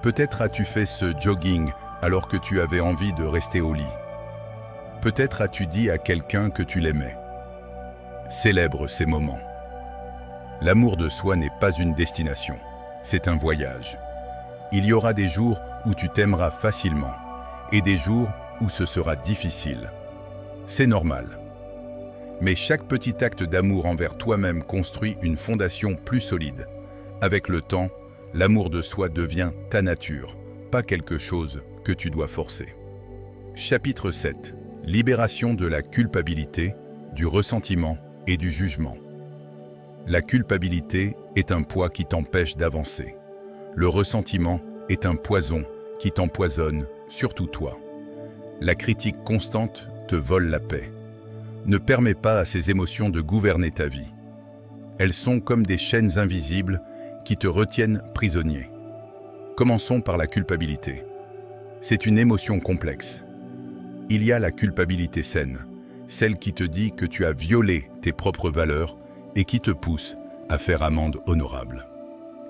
Peut-être as-tu fait ce jogging alors que tu avais envie de rester au lit. Peut-être as-tu dit à quelqu'un que tu l'aimais. Célèbre ces moments. L'amour de soi n'est pas une destination, c'est un voyage. Il y aura des jours où tu t'aimeras facilement et des jours où ce sera difficile. C'est normal. Mais chaque petit acte d'amour envers toi-même construit une fondation plus solide. Avec le temps, l'amour de soi devient ta nature, pas quelque chose que tu dois forcer. Chapitre 7. Libération de la culpabilité, du ressentiment et du jugement. La culpabilité est un poids qui t'empêche d'avancer. Le ressentiment est un poison qui t'empoisonne, surtout toi. La critique constante te vole la paix. Ne permets pas à ces émotions de gouverner ta vie. Elles sont comme des chaînes invisibles qui te retiennent prisonnier. Commençons par la culpabilité. C'est une émotion complexe. Il y a la culpabilité saine, celle qui te dit que tu as violé tes propres valeurs et qui te pousse à faire amende honorable.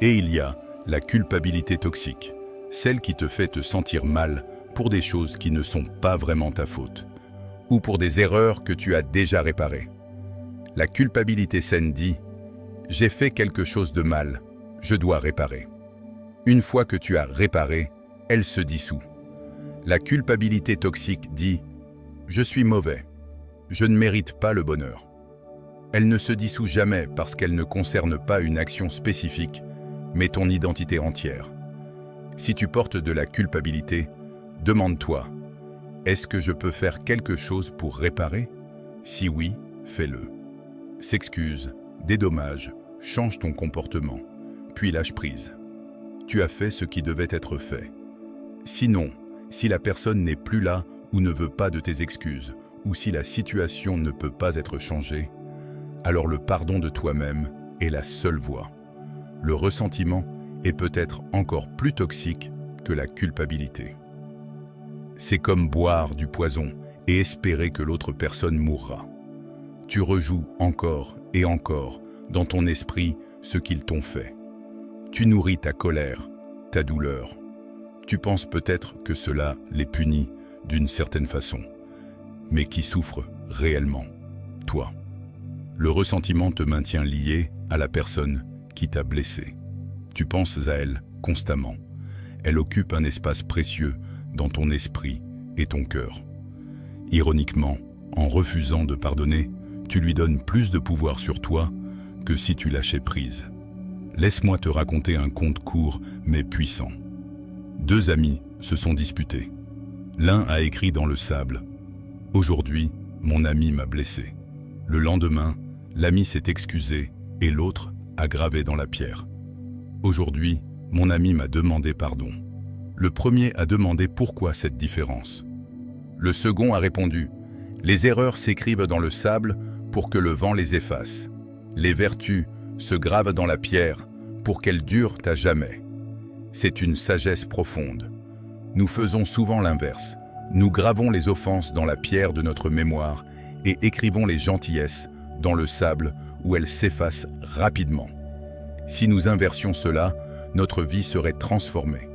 Et il y a la culpabilité toxique, celle qui te fait te sentir mal pour des choses qui ne sont pas vraiment ta faute, ou pour des erreurs que tu as déjà réparées. La culpabilité saine dit « J'ai fait quelque chose de mal, je dois réparer ». Une fois que tu as réparé, elle se dissout. La culpabilité toxique dit « Je suis mauvais, je ne mérite pas le bonheur ». Elle ne se dissout jamais parce qu'elle ne concerne pas une action spécifique, mais ton identité entière. Si tu portes de la culpabilité, demande-toi « Est-ce que je peux faire quelque chose pour réparer ? Si oui, fais-le. » S'excuse, dédommage, change ton comportement, puis lâche prise. Tu as fait ce qui devait être fait. Sinon, si la personne n'est plus là ou ne veut pas de tes excuses, ou si la situation ne peut pas être changée, alors le pardon de toi-même est la seule voie. Le ressentiment est peut-être encore plus toxique que la culpabilité. C'est comme boire du poison et espérer que l'autre personne mourra. Tu rejoues encore et encore dans ton esprit ce qu'ils t'ont fait. Tu nourris ta colère, ta douleur. Tu penses peut-être que cela les punit d'une certaine façon. Mais qui souffre réellement? Toi. Le ressentiment te maintient lié à la personne qui t'a blessé. Tu penses à elle constamment. Elle occupe un espace précieux dans ton esprit et ton cœur. Ironiquement, en refusant de pardonner, tu lui donnes plus de pouvoir sur toi que si tu lâchais prise. Laisse-moi te raconter un conte court mais puissant. Deux amis se sont disputés. L'un a écrit dans le sable « Aujourd'hui, mon ami m'a blessé ». Le lendemain, l'ami s'est excusé et l'autre a gravé dans la pierre « Aujourd'hui, mon ami m'a demandé pardon ». Le premier a demandé pourquoi cette différence. Le second a répondu « Les erreurs s'écrivent dans le sable pour que le vent les efface. Les vertus se gravent dans la pierre pour qu'elles durent à jamais. C'est une sagesse profonde. Nous faisons souvent l'inverse. Nous gravons les offenses dans la pierre de notre mémoire et écrivons les gentillesses dans le sable où elles s'effacent rapidement. Si nous inversions cela, notre vie serait transformée.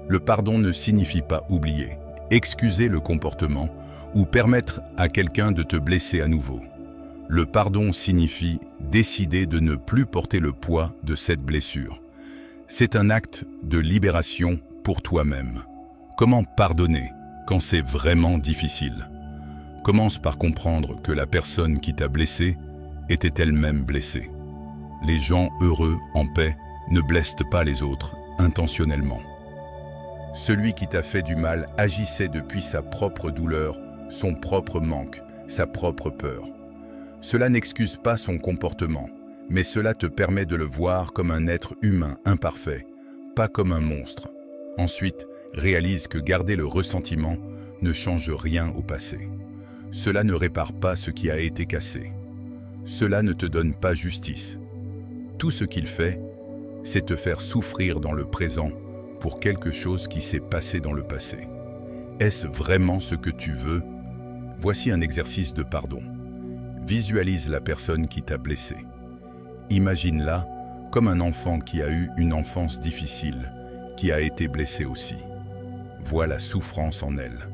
Le pardon ne signifie pas oublier, excuser le comportement ou permettre à quelqu'un de te blesser à nouveau. Le pardon signifie décider de ne plus porter le poids de cette blessure. C'est un acte de libération pour toi-même. Comment pardonner quand c'est vraiment difficile? Commence par comprendre que la personne qui t'a blessé était elle-même blessée. Les gens heureux, en paix, ne blessent pas les autres intentionnellement. Celui qui t'a fait du mal agissait depuis sa propre douleur, son propre manque, sa propre peur. Cela n'excuse pas son comportement, mais cela te permet de le voir comme un être humain imparfait, pas comme un monstre. Ensuite, réalise que garder le ressentiment ne change rien au passé. Cela ne répare pas ce qui a été cassé. Cela ne te donne pas justice. Tout ce qu'il fait, c'est te faire souffrir dans le présent pour quelque chose qui s'est passé dans le passé. Est-ce vraiment ce que tu veux? Voici un exercice de pardon. Visualise la personne qui t'a blessé. Imagine-la comme un enfant qui a eu une enfance difficile, qui a été blessé aussi. Vois la souffrance en elle.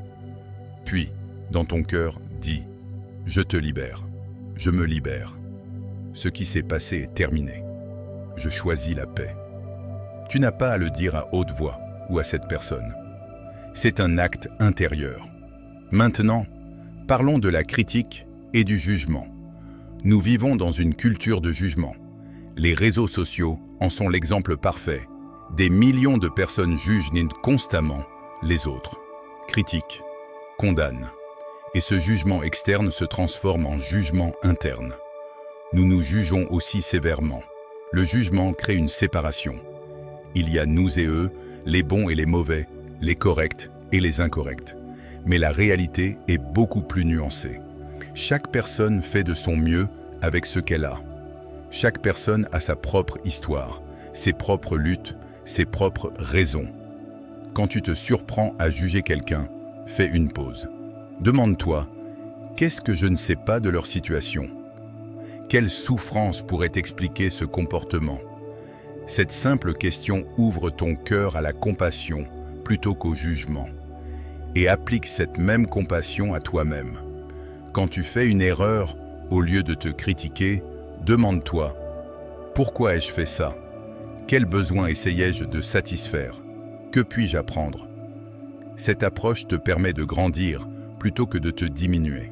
Puis, dans ton cœur, dis « Je te libère, je me libère. Ce qui s'est passé est terminé. Je choisis la paix. » Tu n'as pas à le dire à haute voix ou à cette personne. C'est un acte intérieur. Maintenant, parlons de la critique et du jugement. Nous vivons dans une culture de jugement. Les réseaux sociaux en sont l'exemple parfait. Des millions de personnes jugent constamment les autres, critiquent, condamnent. Et ce jugement externe se transforme en jugement interne. Nous nous jugeons aussi sévèrement. Le jugement crée une séparation. Il y a nous et eux, les bons et les mauvais, les corrects et les incorrects. Mais la réalité est beaucoup plus nuancée. Chaque personne fait de son mieux avec ce qu'elle a. Chaque personne a sa propre histoire, ses propres luttes, ses propres raisons. Quand tu te surprends à juger quelqu'un, fais une pause. Demande-toi, qu'est-ce que je ne sais pas de leur situation ? Quelle souffrance pourrait expliquer ce comportement ? Cette simple question ouvre ton cœur à la compassion plutôt qu'au jugement. Et applique cette même compassion à toi-même. Quand tu fais une erreur, au lieu de te critiquer, demande-toi, pourquoi ai-je fait ça ? Quel besoin essayais-je de satisfaire ? Que puis-je apprendre ? Cette approche te permet de grandir plutôt que de te diminuer.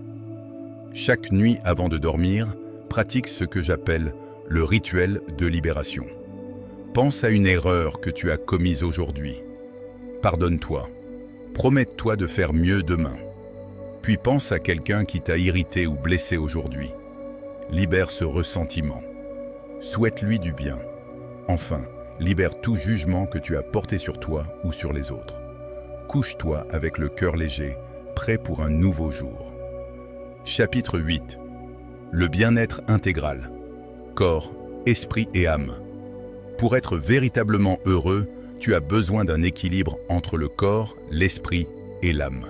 Chaque nuit avant de dormir, pratique ce que j'appelle le rituel de libération. Pense à une erreur que tu as commise aujourd'hui. Pardonne-toi. Promets-toi de faire mieux demain. Puis pense à quelqu'un qui t'a irrité ou blessé aujourd'hui. Libère ce ressentiment. Souhaite-lui du bien. Enfin, libère tout jugement que tu as porté sur toi ou sur les autres. Couche-toi avec le cœur léger, prêt pour un nouveau jour. Chapitre 8. Le bien-être intégral. Corps, esprit et âme. Pour être véritablement heureux, tu as besoin d'un équilibre entre le corps, l'esprit et l'âme.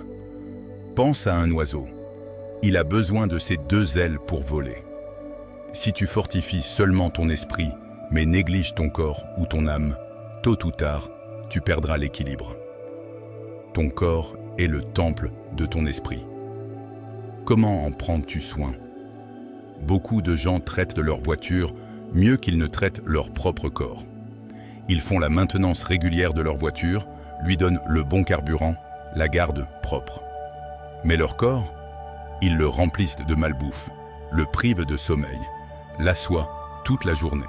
Pense à un oiseau. Il a besoin de ses deux ailes pour voler. Si tu fortifies seulement ton esprit, mais négliges ton corps ou ton âme, tôt ou tard, tu perdras l'équilibre. Ton corps est le temple de ton esprit. Comment en prends-tu soin ? Beaucoup de gens traitent de leur voiture mieux qu'ils ne traitent leur propre corps. Ils font la maintenance régulière de leur voiture, lui donnent le bon carburant, la gardent propre. Mais leur corps, ils le remplissent de malbouffe, le privent de sommeil, l'assoient toute la journée.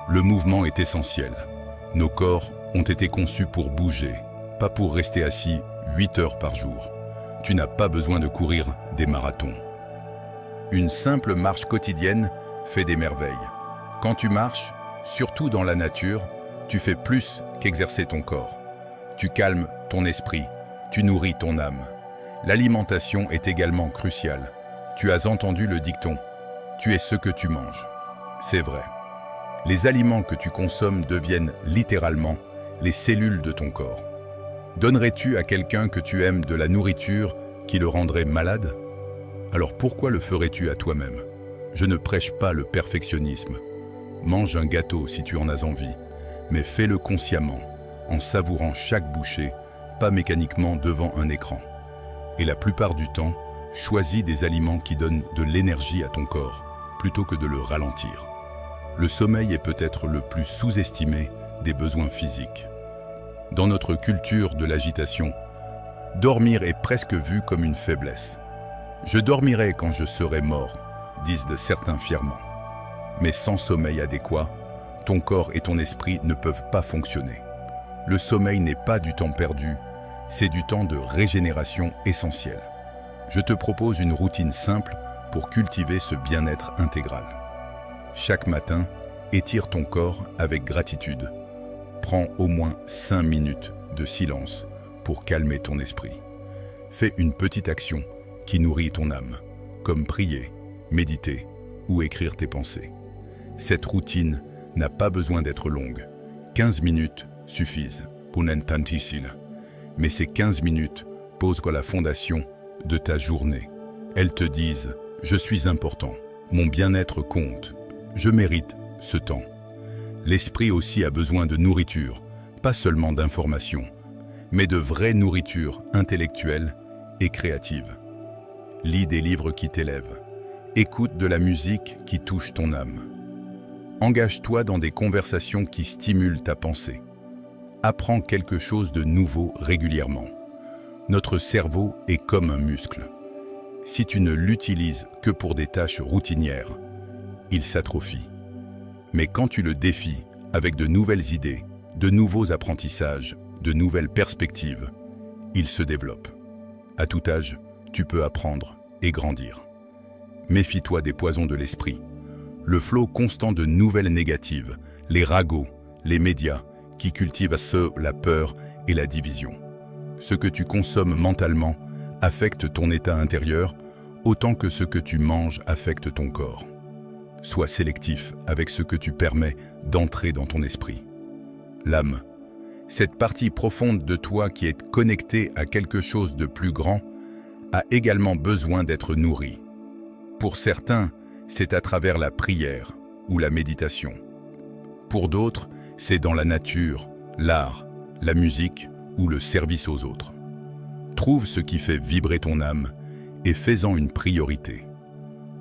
Le mouvement est essentiel. Nos corps ont été conçus pour bouger, pas pour rester assis 8 heures par jour. Tu n'as pas besoin de courir des marathons. Une simple marche quotidienne fait des merveilles. Quand tu marches, surtout dans la nature, tu fais plus qu'exercer ton corps. Tu calmes ton esprit, tu nourris ton âme. L'alimentation est également cruciale. Tu as entendu le dicton « Tu es ce que tu manges ». C'est vrai. Les aliments que tu consommes deviennent littéralement les cellules de ton corps. Donnerais-tu à quelqu'un que tu aimes de la nourriture qui le rendrait malade ? Alors pourquoi le ferais-tu à toi-même ? Je ne prêche pas le perfectionnisme. Mange un gâteau si tu en as envie, mais fais-le consciemment, en savourant chaque bouchée, pas mécaniquement devant un écran. Et la plupart du temps, choisis des aliments qui donnent de l'énergie à ton corps, plutôt que de le ralentir. Le sommeil est peut-être le plus sous-estimé des besoins physiques. Dans notre culture de l'agitation, dormir est presque vu comme une faiblesse. Je dormirai quand je serai mort, disent certains fièrement. Mais sans sommeil adéquat, ton corps et ton esprit ne peuvent pas fonctionner. Le sommeil n'est pas du temps perdu, c'est du temps de régénération essentiel. Je te propose une routine simple pour cultiver ce bien-être intégral. Chaque matin, étire ton corps avec gratitude. Prends au moins 5 minutes de silence pour calmer ton esprit. Fais une petite action qui nourrit ton âme, comme prier, méditer ou écrire tes pensées. Cette routine n'a pas besoin d'être longue. 15 minutes suffisent pour n'entantissile. Mais ces 15 minutes posent la fondation de ta journée. Elles te disent « Je suis important, mon bien-être compte, je mérite ce temps ». L'esprit aussi a besoin de nourriture, pas seulement d'informations, mais de vraie nourriture intellectuelle et créative. Lis des livres qui t'élèvent. Écoute de la musique qui touche ton âme. Engage-toi dans des conversations qui stimulent ta pensée. Apprends quelque chose de nouveau régulièrement. Notre cerveau est comme un muscle. Si tu ne l'utilises que pour des tâches routinières, il s'atrophie. Mais quand tu le défies avec de nouvelles idées, de nouveaux apprentissages, de nouvelles perspectives, il se développe. À tout âge, tu peux apprendre et grandir. Méfie-toi des poisons de l'esprit. Le flot constant de nouvelles négatives, les ragots, les médias, qui cultivent à ceux la peur et la division. Ce que tu consommes mentalement affecte ton état intérieur autant que ce que tu manges affecte ton corps. Sois sélectif avec ce que tu permets d'entrer dans ton esprit. L'âme, cette partie profonde de toi qui est connectée à quelque chose de plus grand, a également besoin d'être nourrie. Pour certains, c'est à travers la prière ou la méditation. Pour d'autres, c'est dans la nature, l'art, la musique ou le service aux autres. Trouve ce qui fait vibrer ton âme et fais-en une priorité.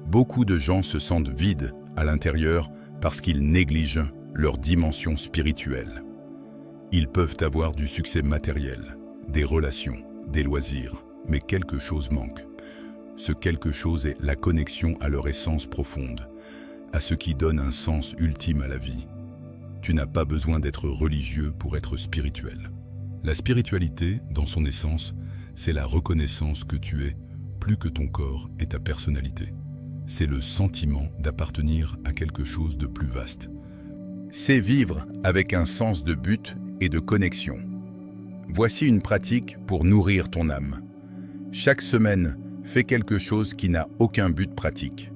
Beaucoup de gens se sentent vides à l'intérieur parce qu'ils négligent leur dimension spirituelle. Ils peuvent avoir du succès matériel, des relations, des loisirs, mais quelque chose manque. Ce quelque chose est la connexion à leur essence profonde, à ce qui donne un sens ultime à la vie. Tu n'as pas besoin d'être religieux pour être spirituel. La spiritualité, dans son essence, c'est la reconnaissance que tu es, plus que ton corps et ta personnalité. C'est le sentiment d'appartenir à quelque chose de plus vaste. C'est vivre avec un sens de but et de connexion. Voici une pratique pour nourrir ton âme. Chaque semaine, fais quelque chose qui n'a aucun but pratique.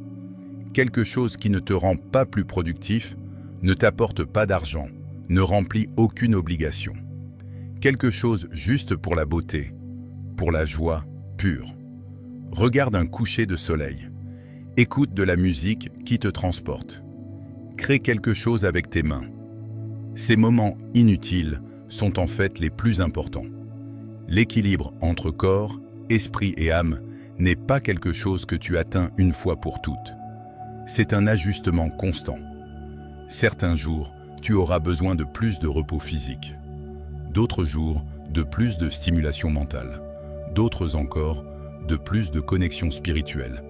Quelque chose qui ne te rend pas plus productif, ne t'apporte pas d'argent, ne remplit aucune obligation. Quelque chose juste pour la beauté, pour la joie pure. Regarde un coucher de soleil. Écoute de la musique qui te transporte. Crée quelque chose avec tes mains. Ces moments inutiles sont en fait les plus importants. L'équilibre entre corps, esprit et âme n'est pas quelque chose que tu atteins une fois pour toutes. C'est un ajustement constant. Certains jours, tu auras besoin de plus de repos physique. D'autres jours, de plus de stimulation mentale. D'autres encore, de plus de connexion spirituelle.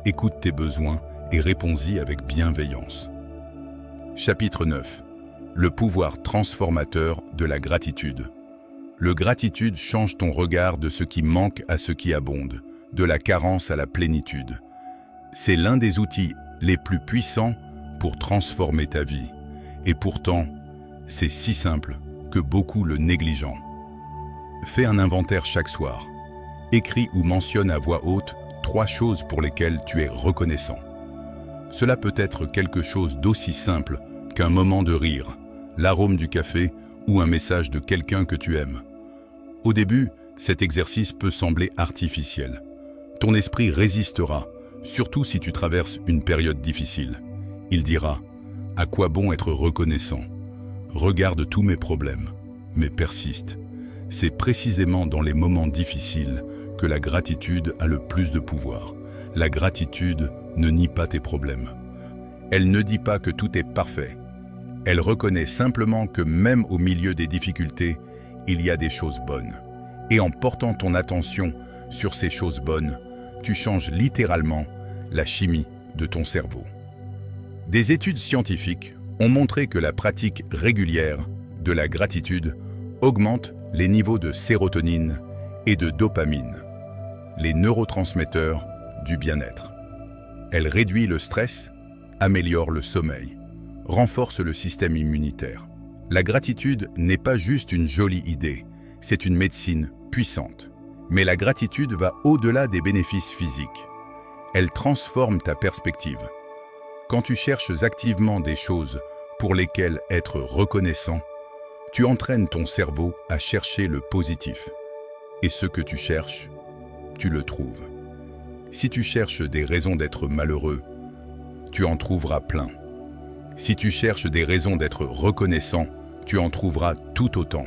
Écoute tes besoins et réponds-y avec bienveillance. Chapitre 9. Le pouvoir transformateur de la gratitude. Le gratitude change ton regard de ce qui manque à ce qui abonde, de la carence à la plénitude. C'est l'un des outils les plus puissants pour transformer ta vie. Et pourtant, c'est si simple que beaucoup le négligent. Fais un inventaire chaque soir. Écris ou mentionne à voix haute 3 choses pour lesquelles tu es reconnaissant. Cela peut être quelque chose d'aussi simple qu'un moment de rire, l'arôme du café ou un message de quelqu'un que tu aimes. Au début, cet exercice peut sembler artificiel. Ton esprit résistera, surtout si tu traverses une période difficile. Il dira « À quoi bon être reconnaissant ? Regarde tous mes problèmes, mais persiste. » C'est précisément dans les moments difficiles que la gratitude a le plus de pouvoir. La gratitude ne nie pas tes problèmes. Elle ne dit pas que tout est parfait. Elle reconnaît simplement que même au milieu des difficultés, il y a des choses bonnes. Et en portant ton attention sur ces choses bonnes, tu changes littéralement la chimie de ton cerveau. Des études scientifiques ont montré que la pratique régulière de la gratitude augmente les niveaux de sérotonine et de dopamine, les neurotransmetteurs du bien-être. Elle réduit le stress, améliore le sommeil, renforce le système immunitaire. La gratitude n'est pas juste une jolie idée, c'est une médecine puissante. Mais la gratitude va au-delà des bénéfices physiques. Elle transforme ta perspective. Quand tu cherches activement des choses pour lesquelles être reconnaissant, tu entraînes ton cerveau à chercher le positif. Et ce que tu cherches, tu le trouves. Si tu cherches des raisons d'être malheureux, tu en trouveras plein. Si tu cherches des raisons d'être reconnaissant, tu en trouveras tout autant.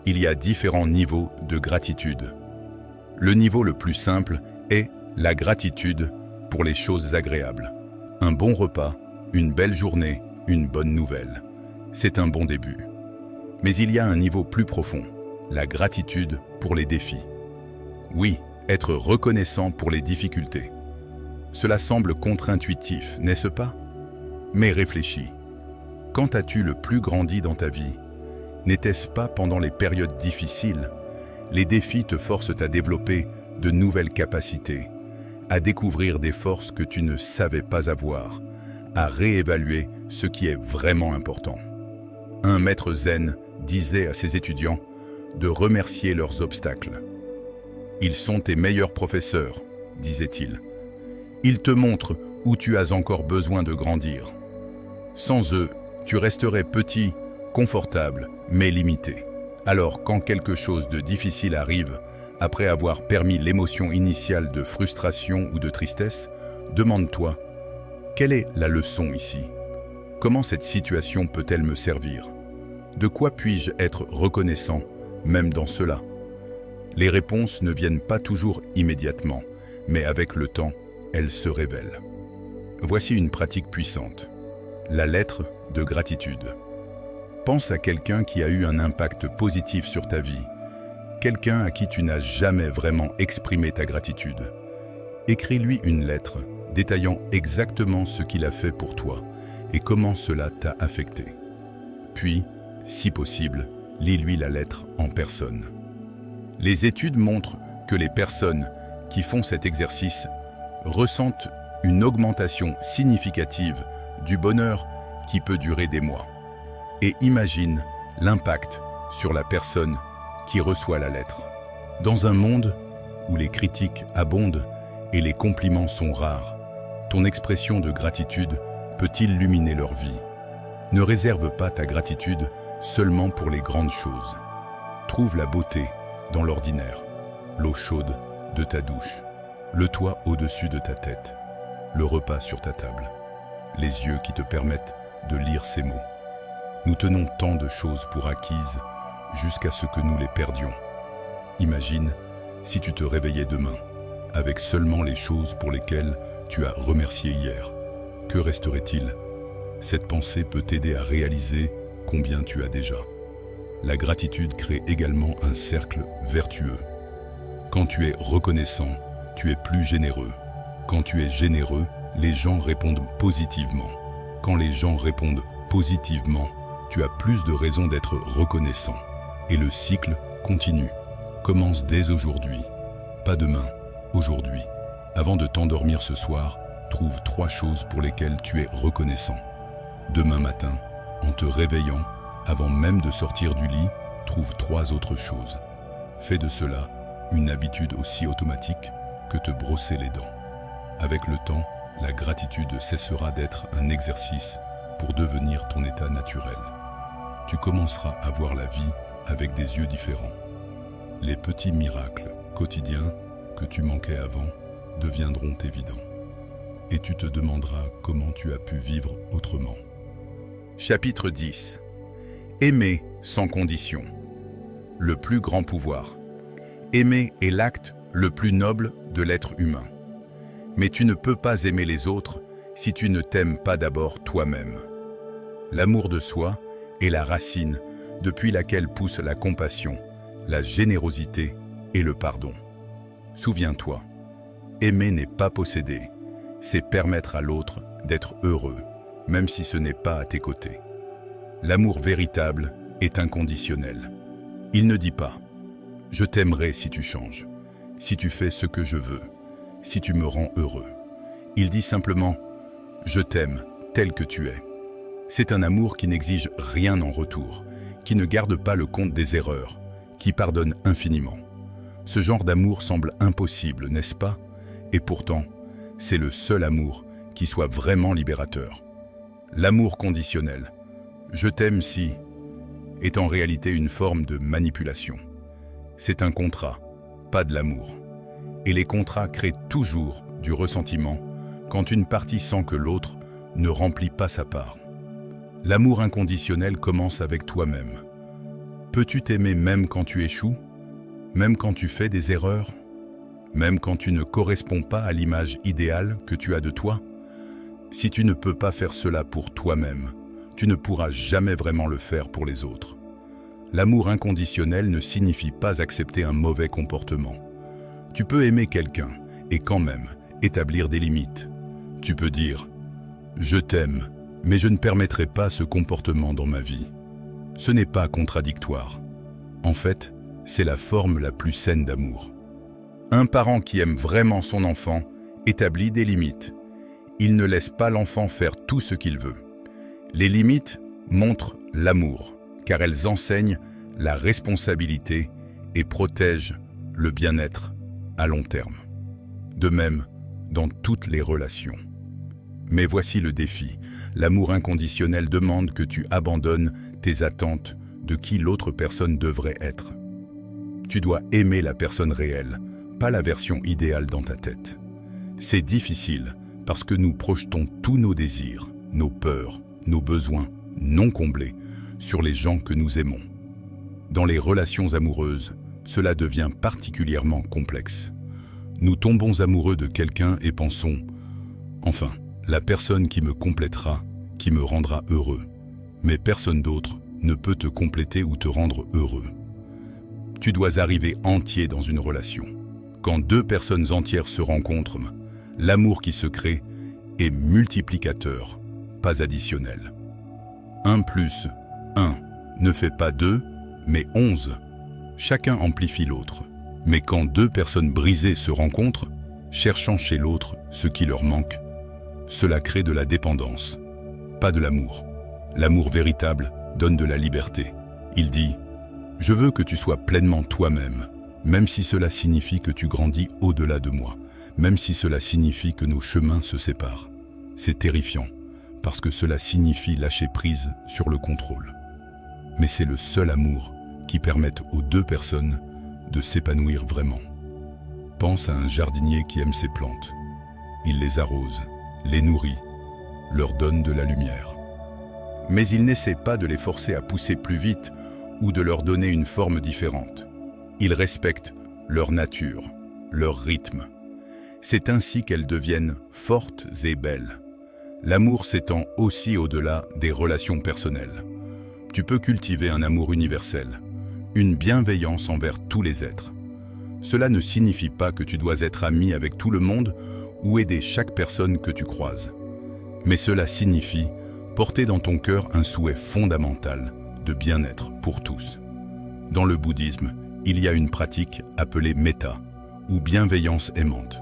Il y a différents niveaux de gratitude. Le niveau le plus simple est la gratitude pour les choses agréables. Un bon repas, une belle journée, une bonne nouvelle. C'est un bon début. Mais il y a un niveau plus profond, la gratitude pour les défis. Oui, être reconnaissant pour les difficultés. Cela semble contre-intuitif, n'est-ce pas? Mais réfléchis. Quand as-tu le plus grandi dans ta vie? N'était-ce pas pendant les périodes difficiles? Les défis te forcent à développer de nouvelles capacités, à découvrir des forces que tu ne savais pas avoir, à réévaluer ce qui est vraiment important. Un maître zen disait à ses étudiants de remercier leurs obstacles. « Ils sont tes meilleurs professeurs », disait-il. « Ils te montrent où tu as encore besoin de grandir. Sans eux, tu resterais petit, confortable, mais limité. Alors quand quelque chose de difficile arrive, après avoir permis l'émotion initiale de frustration ou de tristesse, demande-toi, quelle est la leçon ici? Comment cette situation peut-elle me servir? De quoi puis-je être reconnaissant, même dans cela? Les réponses ne viennent pas toujours immédiatement, mais avec le temps, elles se révèlent. Voici une pratique puissante. La lettre de gratitude. Pense à quelqu'un qui a eu un impact positif sur ta vie, quelqu'un à qui tu n'as jamais vraiment exprimé ta gratitude. Écris-lui une lettre détaillant exactement ce qu'il a fait pour toi et comment cela t'a affecté. Puis, si possible, lis-lui la lettre en personne. Les études montrent que les personnes qui font cet exercice ressentent une augmentation significative du bonheur qui peut durer des mois. Et imagine l'impact sur la personne qui reçoit la lettre. Dans un monde où les critiques abondent et les compliments sont rares, ton expression de gratitude peut illuminer leur vie. Ne réserve pas ta gratitude seulement pour les grandes choses. Trouve la beauté dans l'ordinaire, l'eau chaude de ta douche, le toit au-dessus de ta tête, le repas sur ta table, les yeux qui te permettent de lire ces mots. Nous tenons tant de choses pour acquises jusqu'à ce que nous les perdions. Imagine si tu te réveillais demain avec seulement les choses pour lesquelles tu as remercié hier. Que resterait-il? Cette pensée peut t'aider à réaliser combien tu as déjà. La gratitude crée également un cercle vertueux. Quand tu es reconnaissant, tu es plus généreux. Quand tu es généreux, les gens répondent positivement. Quand les gens répondent positivement, tu as plus de raisons d'être reconnaissant. Et le cycle continue. Commence dès aujourd'hui. Pas demain, aujourd'hui. Avant de t'endormir ce soir, trouve 3 choses pour lesquelles tu es reconnaissant. Demain matin, en te réveillant, avant même de sortir du lit, trouve 3 autres choses. Fais de cela une habitude aussi automatique que te brosser les dents. Avec le temps, la gratitude cessera d'être un exercice pour devenir ton état naturel. Tu commenceras à voir la vie avec des yeux différents. Les petits miracles quotidiens que tu manquais avant deviendront évidents. Et tu te demanderas comment tu as pu vivre autrement. Chapitre 10. Aimer sans condition. Le plus grand pouvoir. Aimer est l'acte le plus noble de l'être humain. Mais tu ne peux pas aimer les autres si tu ne t'aimes pas d'abord toi-même. L'amour de soi est la racine depuis laquelle pousse la compassion, la générosité et le pardon. Souviens-toi, aimer n'est pas posséder, c'est permettre à l'autre d'être heureux, même si ce n'est pas à tes côtés. L'amour véritable est inconditionnel. Il ne dit pas « je t'aimerai si tu changes, si tu fais ce que je veux, si tu me rends heureux ». Il dit simplement « je t'aime tel que tu es ». C'est un amour qui n'exige rien en retour, qui ne garde pas le compte des erreurs, qui pardonne infiniment. Ce genre d'amour semble impossible, n'est-ce pas? Et pourtant, c'est le seul amour qui soit vraiment libérateur. L'amour conditionnel, je t'aime si, est en réalité une forme de manipulation. C'est un contrat, pas de l'amour. Et les contrats créent toujours du ressentiment quand une partie sent que l'autre ne remplit pas sa part. L'amour inconditionnel commence avec toi-même. Peux-tu t'aimer même quand tu échoues? Même quand tu fais des erreurs? Même quand tu ne corresponds pas à l'image idéale que tu as de toi? Si tu ne peux pas faire cela pour toi-même, tu ne pourras jamais vraiment le faire pour les autres. L'amour inconditionnel ne signifie pas accepter un mauvais comportement. Tu peux aimer quelqu'un et quand même établir des limites. Tu peux dire « je t'aime » Mais je ne permettrai pas ce comportement dans ma vie. Ce n'est pas contradictoire. En fait, c'est la forme la plus saine d'amour. Un parent qui aime vraiment son enfant établit des limites. Il ne laisse pas l'enfant faire tout ce qu'il veut. Les limites montrent l'amour, car elles enseignent la responsabilité et protègent le bien-être à long terme. De même, dans toutes les relations. Mais voici le défi. L'amour inconditionnel demande que tu abandonnes tes attentes de qui l'autre personne devrait être. Tu dois aimer la personne réelle, pas la version idéale dans ta tête. C'est difficile parce que nous projetons tous nos désirs, nos peurs, nos besoins non comblés sur les gens que nous aimons. Dans les relations amoureuses, cela devient particulièrement complexe. Nous tombons amoureux de quelqu'un et pensons « Enfin, la personne qui me complétera, qui me rendra heureux. » Mais personne d'autre ne peut te compléter ou te rendre heureux. Tu dois arriver entier dans une relation. Quand deux personnes entières se rencontrent, l'amour qui se crée est multiplicateur, pas additionnel. 1 plus 1 ne fait pas 2, mais 11. Chacun amplifie l'autre. Mais quand deux personnes brisées se rencontrent, cherchant chez l'autre ce qui leur manque, cela crée de la dépendance, pas de l'amour. L'amour véritable donne de la liberté. Il dit « Je veux que tu sois pleinement toi-même, même si cela signifie que tu grandis au-delà de moi, même si cela signifie que nos chemins se séparent. » C'est terrifiant, parce que cela signifie lâcher prise sur le contrôle. Mais c'est le seul amour qui permette aux deux personnes de s'épanouir vraiment. Pense à un jardinier qui aime ses plantes. Il les arrose, les nourrit, leur donne de la lumière. Mais il n'essaie pas de les forcer à pousser plus vite ou de leur donner une forme différente. Il respecte leur nature, leur rythme. C'est ainsi qu'elles deviennent fortes et belles. L'amour s'étend aussi au-delà des relations personnelles. Tu peux cultiver un amour universel, une bienveillance envers tous les êtres. Cela ne signifie pas que tu dois être ami avec tout le monde ou aider chaque personne que tu croises. Mais cela signifie porter dans ton cœur un souhait fondamental de bien-être pour tous. Dans le bouddhisme, il y a une pratique appelée metta, ou bienveillance aimante.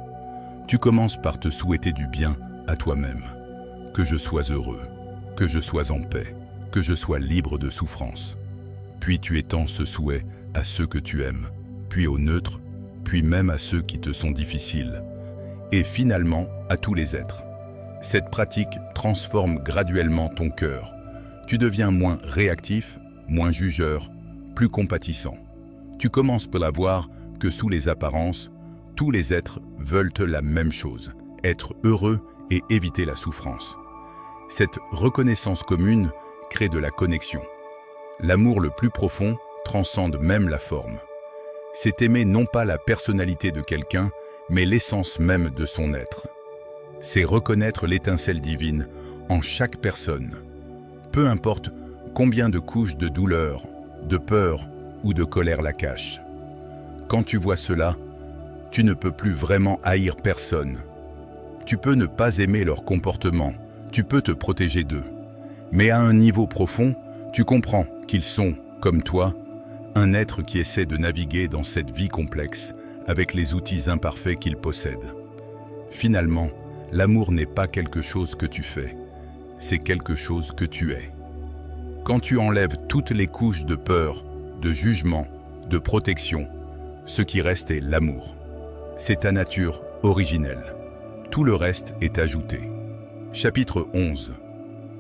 Tu commences par te souhaiter du bien à toi-même. Que je sois heureux, que je sois en paix, que je sois libre de souffrance. Puis tu étends ce souhait à ceux que tu aimes, puis aux neutres, puis même à ceux qui te sont difficiles, et finalement à tous les êtres. Cette pratique transforme graduellement ton cœur. Tu deviens moins réactif, moins jugeur, plus compatissant. Tu commences par voir que sous les apparences, tous les êtres veulent la même chose, être heureux et éviter la souffrance. Cette reconnaissance commune crée de la connexion. L'amour le plus profond transcende même la forme. C'est aimer non pas la personnalité de quelqu'un, mais l'essence même de son être. C'est reconnaître l'étincelle divine en chaque personne. Peu importe combien de couches de douleur, de peur ou de colère la cachent. Quand tu vois cela, tu ne peux plus vraiment haïr personne. Tu peux ne pas aimer leur comportement, tu peux te protéger d'eux. Mais à un niveau profond, tu comprends qu'ils sont, comme toi, un être qui essaie de naviguer dans cette vie complexe avec les outils imparfaits qu'il possède. Finalement, l'amour n'est pas quelque chose que tu fais, c'est quelque chose que tu es. Quand tu enlèves toutes les couches de peur, de jugement, de protection, ce qui reste est l'amour. C'est ta nature originelle. Tout le reste est ajouté. Chapitre 11.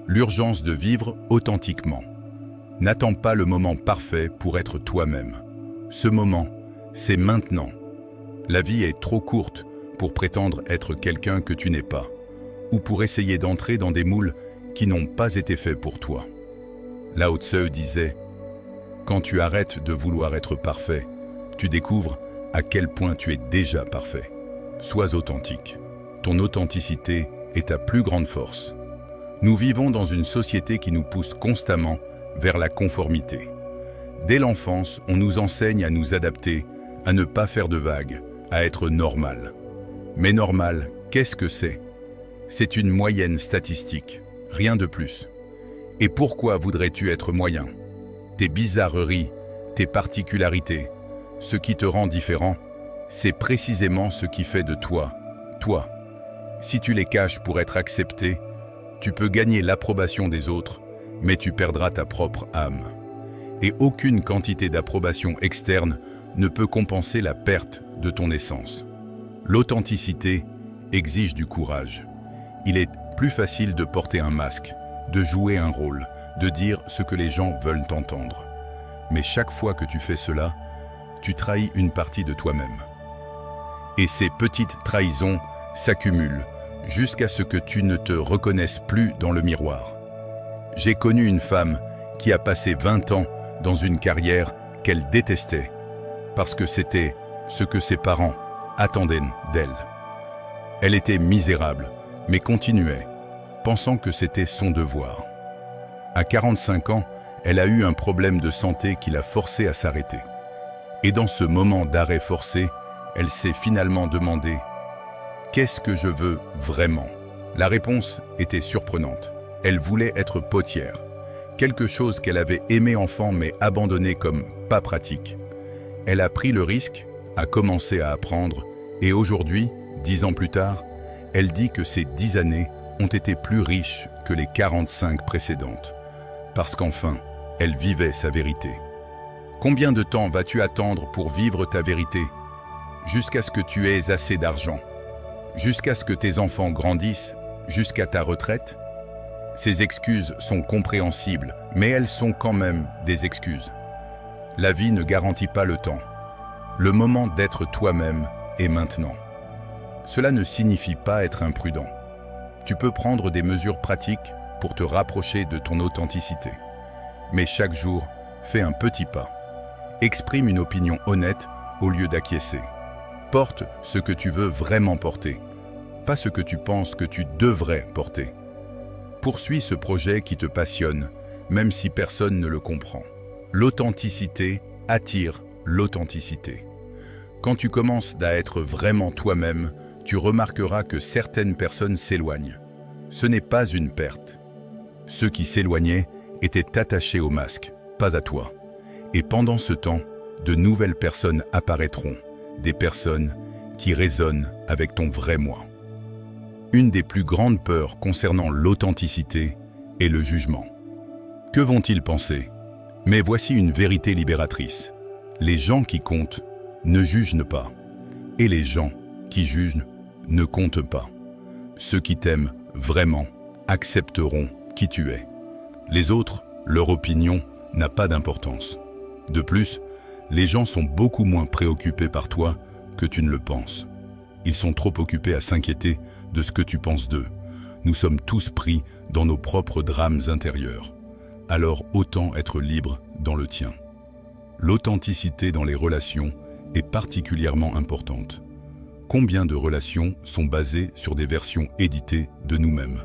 L'urgence de vivre authentiquement. N'attends pas le moment parfait pour être toi-même. Ce moment, c'est maintenant. La vie est trop courte pour prétendre être quelqu'un que tu n'es pas, ou pour essayer d'entrer dans des moules qui n'ont pas été faits pour toi. Lao Tse disait « Quand tu arrêtes de vouloir être parfait, tu découvres à quel point tu es déjà parfait. Sois authentique. Ton authenticité est ta plus grande force. » Nous vivons dans une société qui nous pousse constamment vers la conformité. Dès l'enfance, on nous enseigne à nous adapter, à ne pas faire de vagues, à être normal. Mais normal, qu'est-ce que c'est? C'est une moyenne statistique, rien de plus. Et pourquoi voudrais-tu être moyen? Tes bizarreries, tes particularités, ce qui te rend différent, c'est précisément ce qui fait de toi, toi. Si tu les caches pour être accepté, tu peux gagner l'approbation des autres, mais tu perdras ta propre âme. Et aucune quantité d'approbation externe ne peut compenser la perte de ton essence. L'authenticité exige du courage. Il est plus facile de porter un masque, de jouer un rôle, de dire ce que les gens veulent entendre. Mais chaque fois que tu fais cela, tu trahis une partie de toi-même. Et ces petites trahisons s'accumulent jusqu'à ce que tu ne te reconnaisses plus dans le miroir. J'ai connu une femme qui a passé 20 ans dans une carrière qu'elle détestait, parce que c'était ce que ses parents attendaient d'elle. Elle était misérable, mais continuait, pensant que c'était son devoir. À 45 ans, elle a eu un problème de santé qui l'a forcée à s'arrêter. Et dans ce moment d'arrêt forcé, elle s'est finalement demandé « Qu'est-ce que je veux vraiment ?» La réponse était surprenante. Elle voulait être potière, quelque chose qu'elle avait aimé enfant mais abandonné comme pas pratique. Elle a pris le risque, a commencé à apprendre, et aujourd'hui, 10 ans plus tard, elle dit que ces 10 années ont été plus riches que les 45 précédentes, parce qu'enfin, elle vivait sa vérité. Combien de temps vas-tu attendre pour vivre ta vérité? Jusqu'à ce que tu aies assez d'argent? Jusqu'à ce que tes enfants grandissent? Jusqu'à ta retraite? Ces excuses sont compréhensibles, mais elles sont quand même des excuses. La vie ne garantit pas le temps. Le moment d'être toi-même est maintenant. Cela ne signifie pas être imprudent. Tu peux prendre des mesures pratiques pour te rapprocher de ton authenticité. Mais chaque jour, fais un petit pas. Exprime une opinion honnête au lieu d'acquiescer. Porte ce que tu veux vraiment porter, pas ce que tu penses que tu devrais porter. Poursuis ce projet qui te passionne, même si personne ne le comprend. L'authenticité attire l'authenticité. Quand tu commences à être vraiment toi-même, tu remarqueras que certaines personnes s'éloignent. Ce n'est pas une perte. Ceux qui s'éloignaient étaient attachés au masque, pas à toi. Et pendant ce temps, de nouvelles personnes apparaîtront, des personnes qui résonnent avec ton vrai moi. Une des plus grandes peurs concernant l'authenticité est le jugement. Que vont-ils penser? Mais voici une vérité libératrice. Les gens qui comptent ne jugent pas, et les gens qui jugent ne comptent pas. Ceux qui t'aiment vraiment accepteront qui tu es. Les autres, leur opinion n'a pas d'importance. De plus, les gens sont beaucoup moins préoccupés par toi que tu ne le penses. Ils sont trop occupés à s'inquiéter de ce que tu penses d'eux. Nous sommes tous pris dans nos propres drames intérieurs. Alors autant être libre dans le tien. L'authenticité dans les relations est particulièrement importante. Combien de relations sont basées sur des versions éditées de nous-mêmes?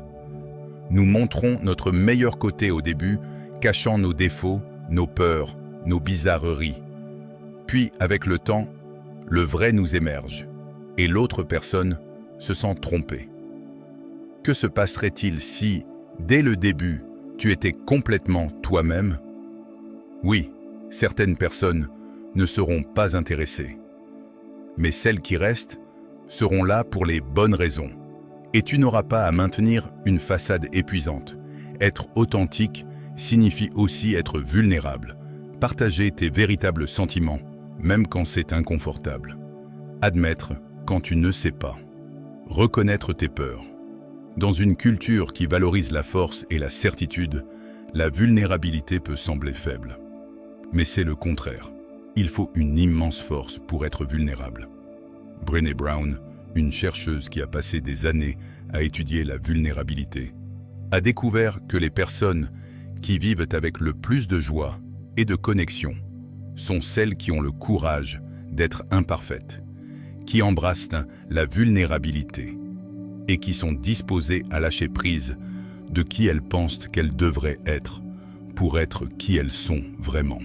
Nous montrons notre meilleur côté au début, cachant nos défauts, nos peurs, nos bizarreries. Puis, avec le temps, le vrai nous émerge, et l'autre personne se sent trompée. Que se passerait-il si, dès le début, tu étais complètement toi-même? Oui, certaines personnes ne seront pas intéressées, mais celles qui restent seront là pour les bonnes raisons. Et tu n'auras pas à maintenir une façade épuisante. Être authentique signifie aussi être vulnérable, partager tes véritables sentiments, même quand c'est inconfortable. Admettre quand tu ne sais pas. Reconnaître tes peurs. Dans une culture qui valorise la force et la certitude, la vulnérabilité peut sembler faible. Mais c'est le contraire. Il faut une immense force pour être vulnérable. Brené Brown, une chercheuse qui a passé des années à étudier la vulnérabilité, a découvert que les personnes qui vivent avec le plus de joie et de connexion sont celles qui ont le courage d'être imparfaites, qui embrassent la vulnérabilité et qui sont disposées à lâcher prise de qui elles pensent qu'elles devraient être pour être qui elles sont vraiment.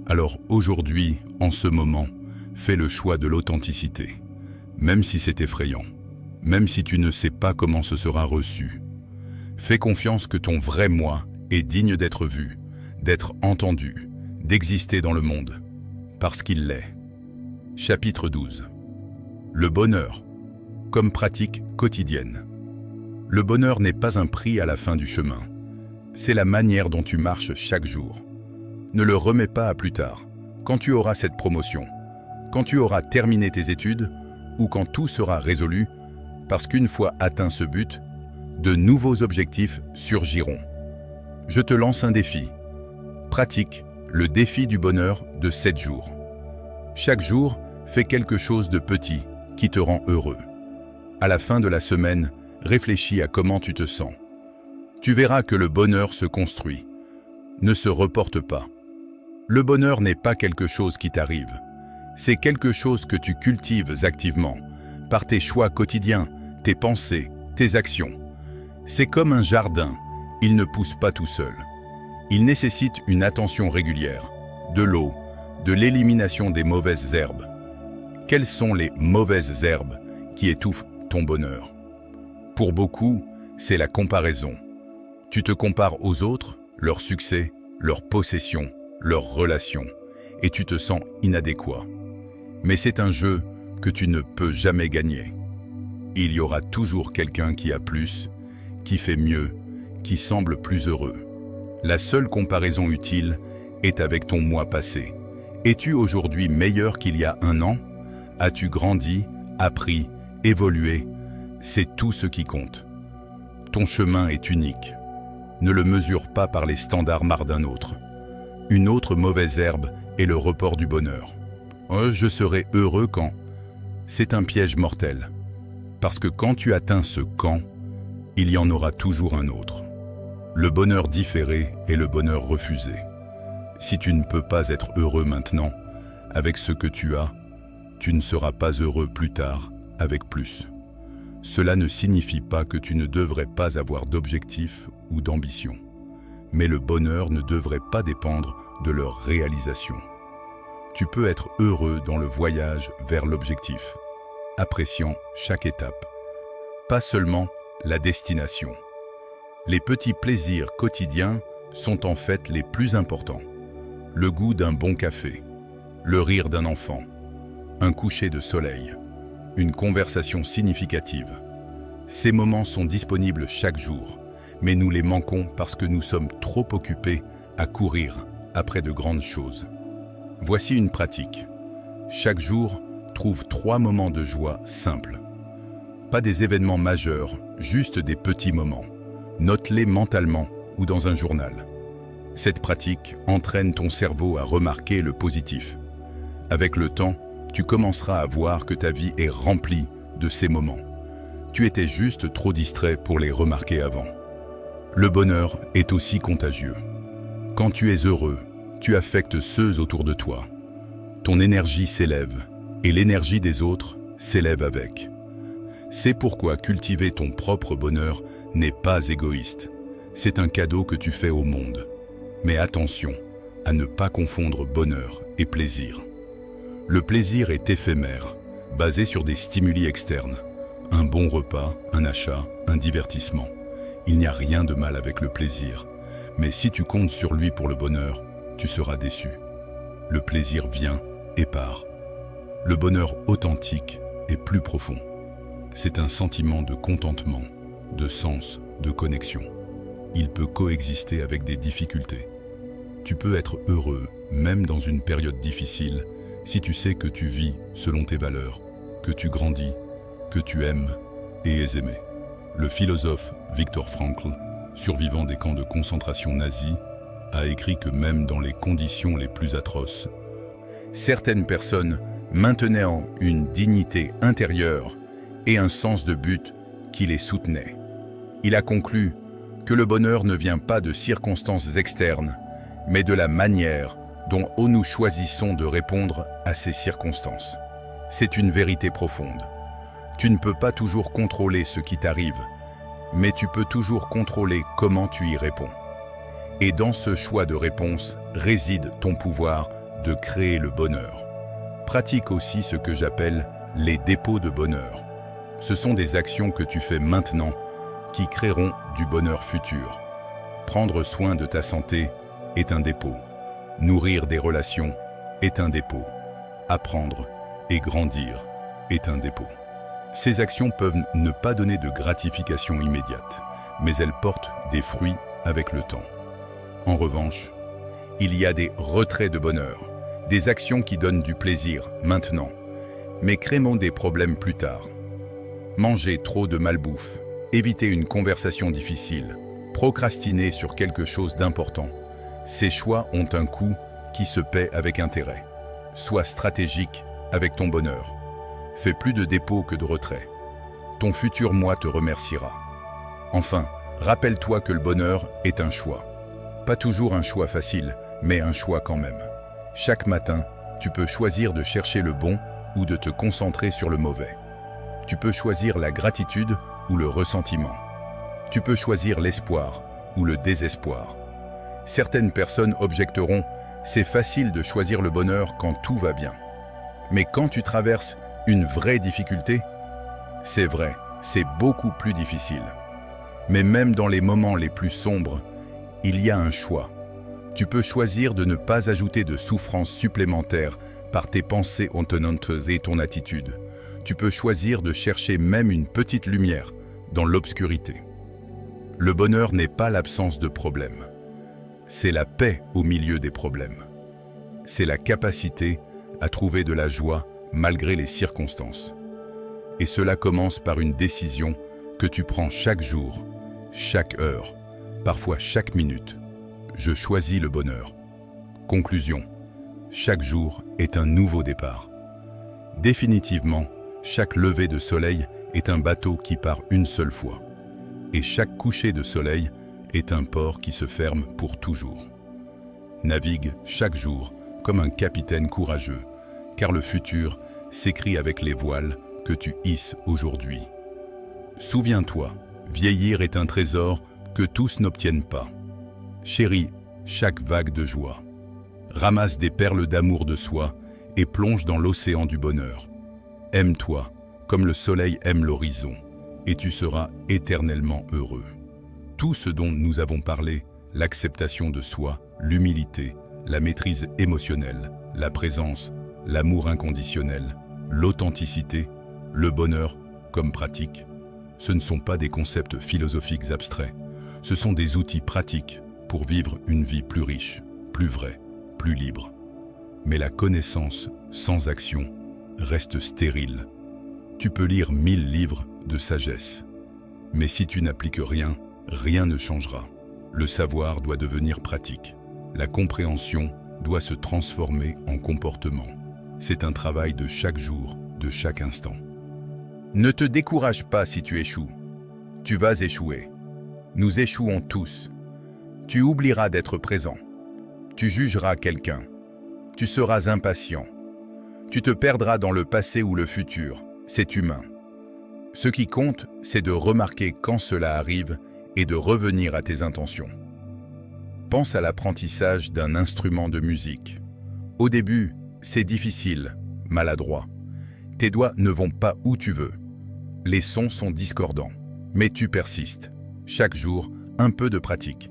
Alors aujourd'hui, en ce moment, fais le choix de l'authenticité, même si c'est effrayant, même si tu ne sais pas comment ce sera reçu. Fais confiance que ton vrai moi est digne d'être vu, d'être entendu, d'exister dans le monde, parce qu'il l'est. Chapitre 12. Le bonheur, comme pratique quotidienne. Le bonheur n'est pas un prix à la fin du chemin. C'est la manière dont tu marches chaque jour. Ne le remets pas à plus tard, quand tu auras cette promotion, quand tu auras terminé tes études ou quand tout sera résolu, parce qu'une fois atteint ce but, de nouveaux objectifs surgiront. Je te lance un défi. Pratique le défi du bonheur de 7 jours. Chaque jour, fais quelque chose de petit qui te rend heureux. À la fin de la semaine, réfléchis à comment tu te sens. Tu verras que le bonheur se construit. Ne se reporte pas. Le bonheur n'est pas quelque chose qui t'arrive. C'est quelque chose que tu cultives activement, par tes choix quotidiens, tes pensées, tes actions. C'est comme un jardin, il ne pousse pas tout seul. Il nécessite une attention régulière, de l'eau, de l'élimination des mauvaises herbes. Quelles sont les mauvaises herbes qui étouffent ton bonheur? Pour beaucoup, c'est la comparaison. Tu te compares aux autres, leurs succès, leurs possessions, leurs relations, et tu te sens inadéquat. Mais c'est un jeu que tu ne peux jamais gagner. Il y aura toujours quelqu'un qui a plus, qui fait mieux, qui semble plus heureux. La seule comparaison utile est avec ton moi passé. Es-tu aujourd'hui meilleur qu'il y a un an? As-tu grandi, appris, évolué? C'est tout ce qui compte. Ton chemin est unique. Ne le mesure pas par les standards marres d'un autre. Une autre mauvaise herbe est le report du bonheur. Je serai heureux quand... C'est un piège mortel. Parce que quand tu atteins ce quand, il y en aura toujours un autre. Le bonheur différé est le bonheur refusé. Si tu ne peux pas être heureux maintenant, avec ce que tu as, tu ne seras pas heureux plus tard, avec plus. Cela ne signifie pas que tu ne devrais pas avoir d'objectifs ou d'ambition. Mais le bonheur ne devrait pas dépendre de leur réalisation. Tu peux être heureux dans le voyage vers l'objectif, appréciant chaque étape, pas seulement la destination. Les petits plaisirs quotidiens sont en fait les plus importants. Le goût d'un bon café, le rire d'un enfant, un coucher de soleil, une conversation significative. Ces moments sont disponibles chaque jour, mais nous les manquons parce que nous sommes trop occupés à courir après de grandes choses. Voici une pratique. Chaque jour, trouve 3 moments de joie simples. Pas des événements majeurs, juste des petits moments. Note-les mentalement ou dans un journal. Cette pratique entraîne ton cerveau à remarquer le positif. Avec le temps, tu commenceras à voir que ta vie est remplie de ces moments. Tu étais juste trop distrait pour les remarquer avant. Le bonheur est aussi contagieux. Quand tu es heureux, tu affectes ceux autour de toi. Ton énergie s'élève et l'énergie des autres s'élève avec. C'est pourquoi cultiver ton propre bonheur n'est pas égoïste. C'est un cadeau que tu fais au monde. Mais attention à ne pas confondre bonheur et plaisir. Le plaisir est éphémère, basé sur des stimuli externes. Un bon repas, un achat, un divertissement. Il n'y a rien de mal avec le plaisir. Mais si tu comptes sur lui pour le bonheur, tu seras déçu. Le plaisir vient et part. Le bonheur authentique est plus profond. C'est un sentiment de contentement, de sens, de connexion. Il peut coexister avec des difficultés. Tu peux être heureux, même dans une période difficile, si tu sais que tu vis selon tes valeurs, que tu grandis, que tu aimes et es aimé. Le philosophe Viktor Frankl, survivant des camps de concentration nazis, a écrit que même dans les conditions les plus atroces, certaines personnes maintenaient en une dignité intérieure et un sens de but qui les soutenait. Il a conclu que le bonheur ne vient pas de circonstances externes, mais de la manière dont nous choisissons de répondre à ces circonstances. C'est une vérité profonde. Tu ne peux pas toujours contrôler ce qui t'arrive, mais tu peux toujours contrôler comment tu y réponds. Et dans ce choix de réponse réside ton pouvoir de créer le bonheur. Pratique aussi ce que j'appelle les dépôts de bonheur. Ce sont des actions que tu fais maintenant, qui créeront du bonheur futur. Prendre soin de ta santé est un dépôt. Nourrir des relations est un dépôt. Apprendre et grandir est un dépôt. Ces actions peuvent ne pas donner de gratification immédiate, mais elles portent des fruits avec le temps. En revanche, il y a des retraits de bonheur, des actions qui donnent du plaisir maintenant, mais créeront des problèmes plus tard. Manger trop de malbouffe, éviter une conversation difficile, procrastiner sur quelque chose d'important. Ces choix ont un coût qui se paie avec intérêt. Sois stratégique avec ton bonheur. Fais plus de dépôts que de retraits. Ton futur moi te remerciera. Enfin, rappelle-toi que le bonheur est un choix. Pas toujours un choix facile, mais un choix quand même. Chaque matin, tu peux choisir de chercher le bon ou de te concentrer sur le mauvais. Tu peux choisir la gratitude ou le ressentiment. Tu peux choisir l'espoir ou le désespoir. Certaines personnes objecteront « c'est facile de choisir le bonheur quand tout va bien ». Mais quand tu traverses une vraie difficulté, c'est vrai, c'est beaucoup plus difficile. Mais même dans les moments les plus sombres, il y a un choix. Tu peux choisir de ne pas ajouter de souffrance supplémentaire par tes pensées ontonnantes et ton attitude. Tu peux choisir de chercher même une petite lumière dans l'obscurité. Le bonheur n'est pas l'absence de problèmes. C'est la paix au milieu des problèmes. C'est la capacité à trouver de la joie malgré les circonstances. Et cela commence par une décision que tu prends chaque jour, chaque heure, parfois chaque minute. Je choisis le bonheur. Conclusion. Chaque jour est un nouveau départ. Définitivement, chaque lever de soleil est un bateau qui part une seule fois. Et chaque coucher de soleil est un port qui se ferme pour toujours. Navigue chaque jour comme un capitaine courageux, car le futur s'écrit avec les voiles que tu hisses aujourd'hui. Souviens-toi, vieillir est un trésor que tous n'obtiennent pas. Chéris chaque vague de joie. Ramasse des perles d'amour de soi et plonge dans l'océan du bonheur. Aime-toi comme le soleil aime l'horizon, et tu seras éternellement heureux. Tout ce dont nous avons parlé, l'acceptation de soi, l'humilité, la maîtrise émotionnelle, la présence, l'amour inconditionnel, l'authenticité, le bonheur comme pratique, ce ne sont pas des concepts philosophiques abstraits, ce sont des outils pratiques pour vivre une vie plus riche, plus vraie, plus libre. Mais la connaissance sans action reste stérile. Tu peux lire 1000 livres de sagesse, mais si tu n'appliques rien, rien ne changera. Le savoir doit devenir pratique. La compréhension doit se transformer en comportement. C'est un travail de chaque jour, de chaque instant. Ne te décourage pas si tu échoues. Tu vas échouer. Nous échouons tous. Tu oublieras d'être présent. Tu jugeras quelqu'un. Tu seras impatient. Tu te perdras dans le passé ou le futur. C'est humain. Ce qui compte, c'est de remarquer quand cela arrive et de revenir à tes intentions. Pense à l'apprentissage d'un instrument de musique. Au début, c'est difficile, maladroit. Tes doigts ne vont pas où tu veux. Les sons sont discordants, mais tu persistes. Chaque jour, un peu de pratique.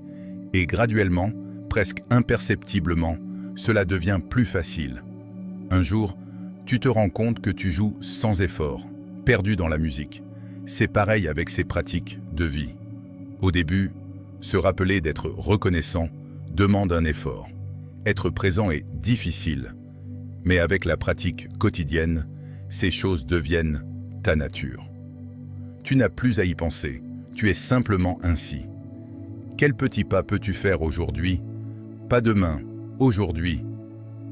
Et graduellement, presque imperceptiblement, cela devient plus facile. Un jour, tu te rends compte que tu joues sans effort, perdu dans la musique. C'est pareil avec ces pratiques de vie. Au début, se rappeler d'être reconnaissant demande un effort. Être présent est difficile, mais avec la pratique quotidienne, ces choses deviennent ta nature. Tu n'as plus à y penser, tu es simplement ainsi. Quel petit pas peux-tu faire aujourd'hui? Pas demain, aujourd'hui.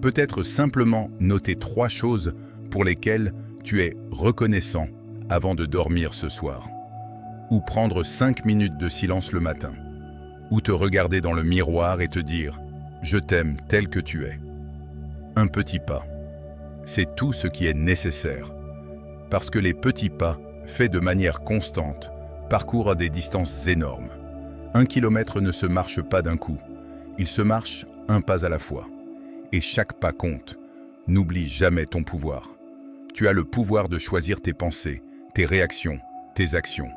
Peut-être simplement noter 3 choses pour lesquelles tu es reconnaissant avant de dormir ce soir. Ou prendre 5 minutes de silence le matin. Ou te regarder dans le miroir et te dire « Je t'aime tel que tu es ». Un petit pas. C'est tout ce qui est nécessaire. Parce que les petits pas, faits de manière constante, parcourent des distances énormes. 1 kilomètre ne se marche pas d'un coup. Il se marche un pas à la fois. Et chaque pas compte. N'oublie jamais ton pouvoir. Tu as le pouvoir de choisir tes pensées, tes réactions, tes actions.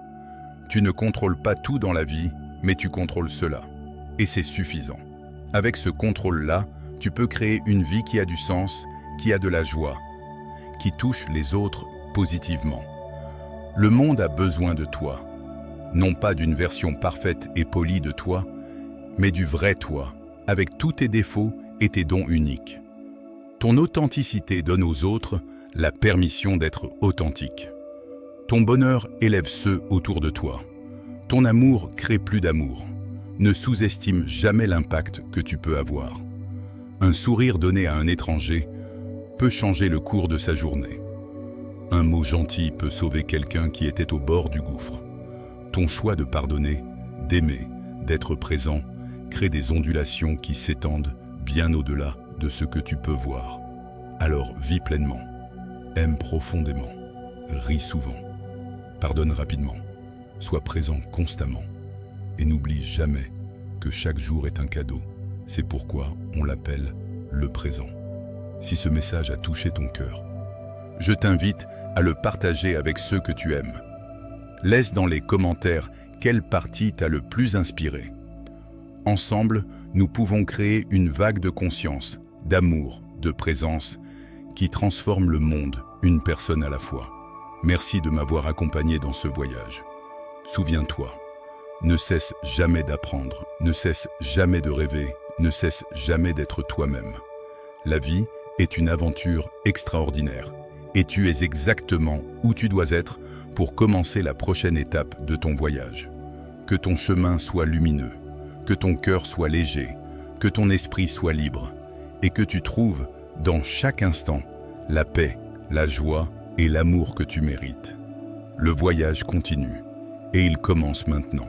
Tu ne contrôles pas tout dans la vie, mais tu contrôles cela. Et c'est suffisant. Avec ce contrôle-là, tu peux créer une vie qui a du sens, qui a de la joie, qui touche les autres positivement. Le monde a besoin de toi. Non pas d'une version parfaite et polie de toi, mais du vrai toi, avec tous tes défauts et tes dons uniques. Ton authenticité donne aux autres la permission d'être authentique. Ton bonheur élève ceux autour de toi. Ton amour crée plus d'amour. Ne sous-estime jamais l'impact que tu peux avoir. Un sourire donné à un étranger peut changer le cours de sa journée. Un mot gentil peut sauver quelqu'un qui était au bord du gouffre. Ton choix de pardonner, d'aimer, d'être présent, crée des ondulations qui s'étendent bien au-delà de ce que tu peux voir. Alors vis pleinement, aime profondément, ris souvent, pardonne rapidement, sois présent constamment et n'oublie jamais que chaque jour est un cadeau. C'est pourquoi on l'appelle le présent. Si ce message a touché ton cœur, je t'invite à le partager avec ceux que tu aimes. Laisse dans les commentaires quelle partie t'a le plus inspiré. Ensemble, nous pouvons créer une vague de conscience, d'amour, de présence qui transforme le monde, une personne à la fois. Merci de m'avoir accompagné dans ce voyage. Souviens-toi, ne cesse jamais d'apprendre, ne cesse jamais de rêver, ne cesse jamais d'être toi-même. La vie est une aventure extraordinaire et tu es exactement où tu dois être pour commencer la prochaine étape de ton voyage. Que ton chemin soit lumineux, que ton cœur soit léger, que ton esprit soit libre et que tu trouves dans chaque instant la paix, la joie et l'amour que tu mérites. Le voyage continue et il commence maintenant.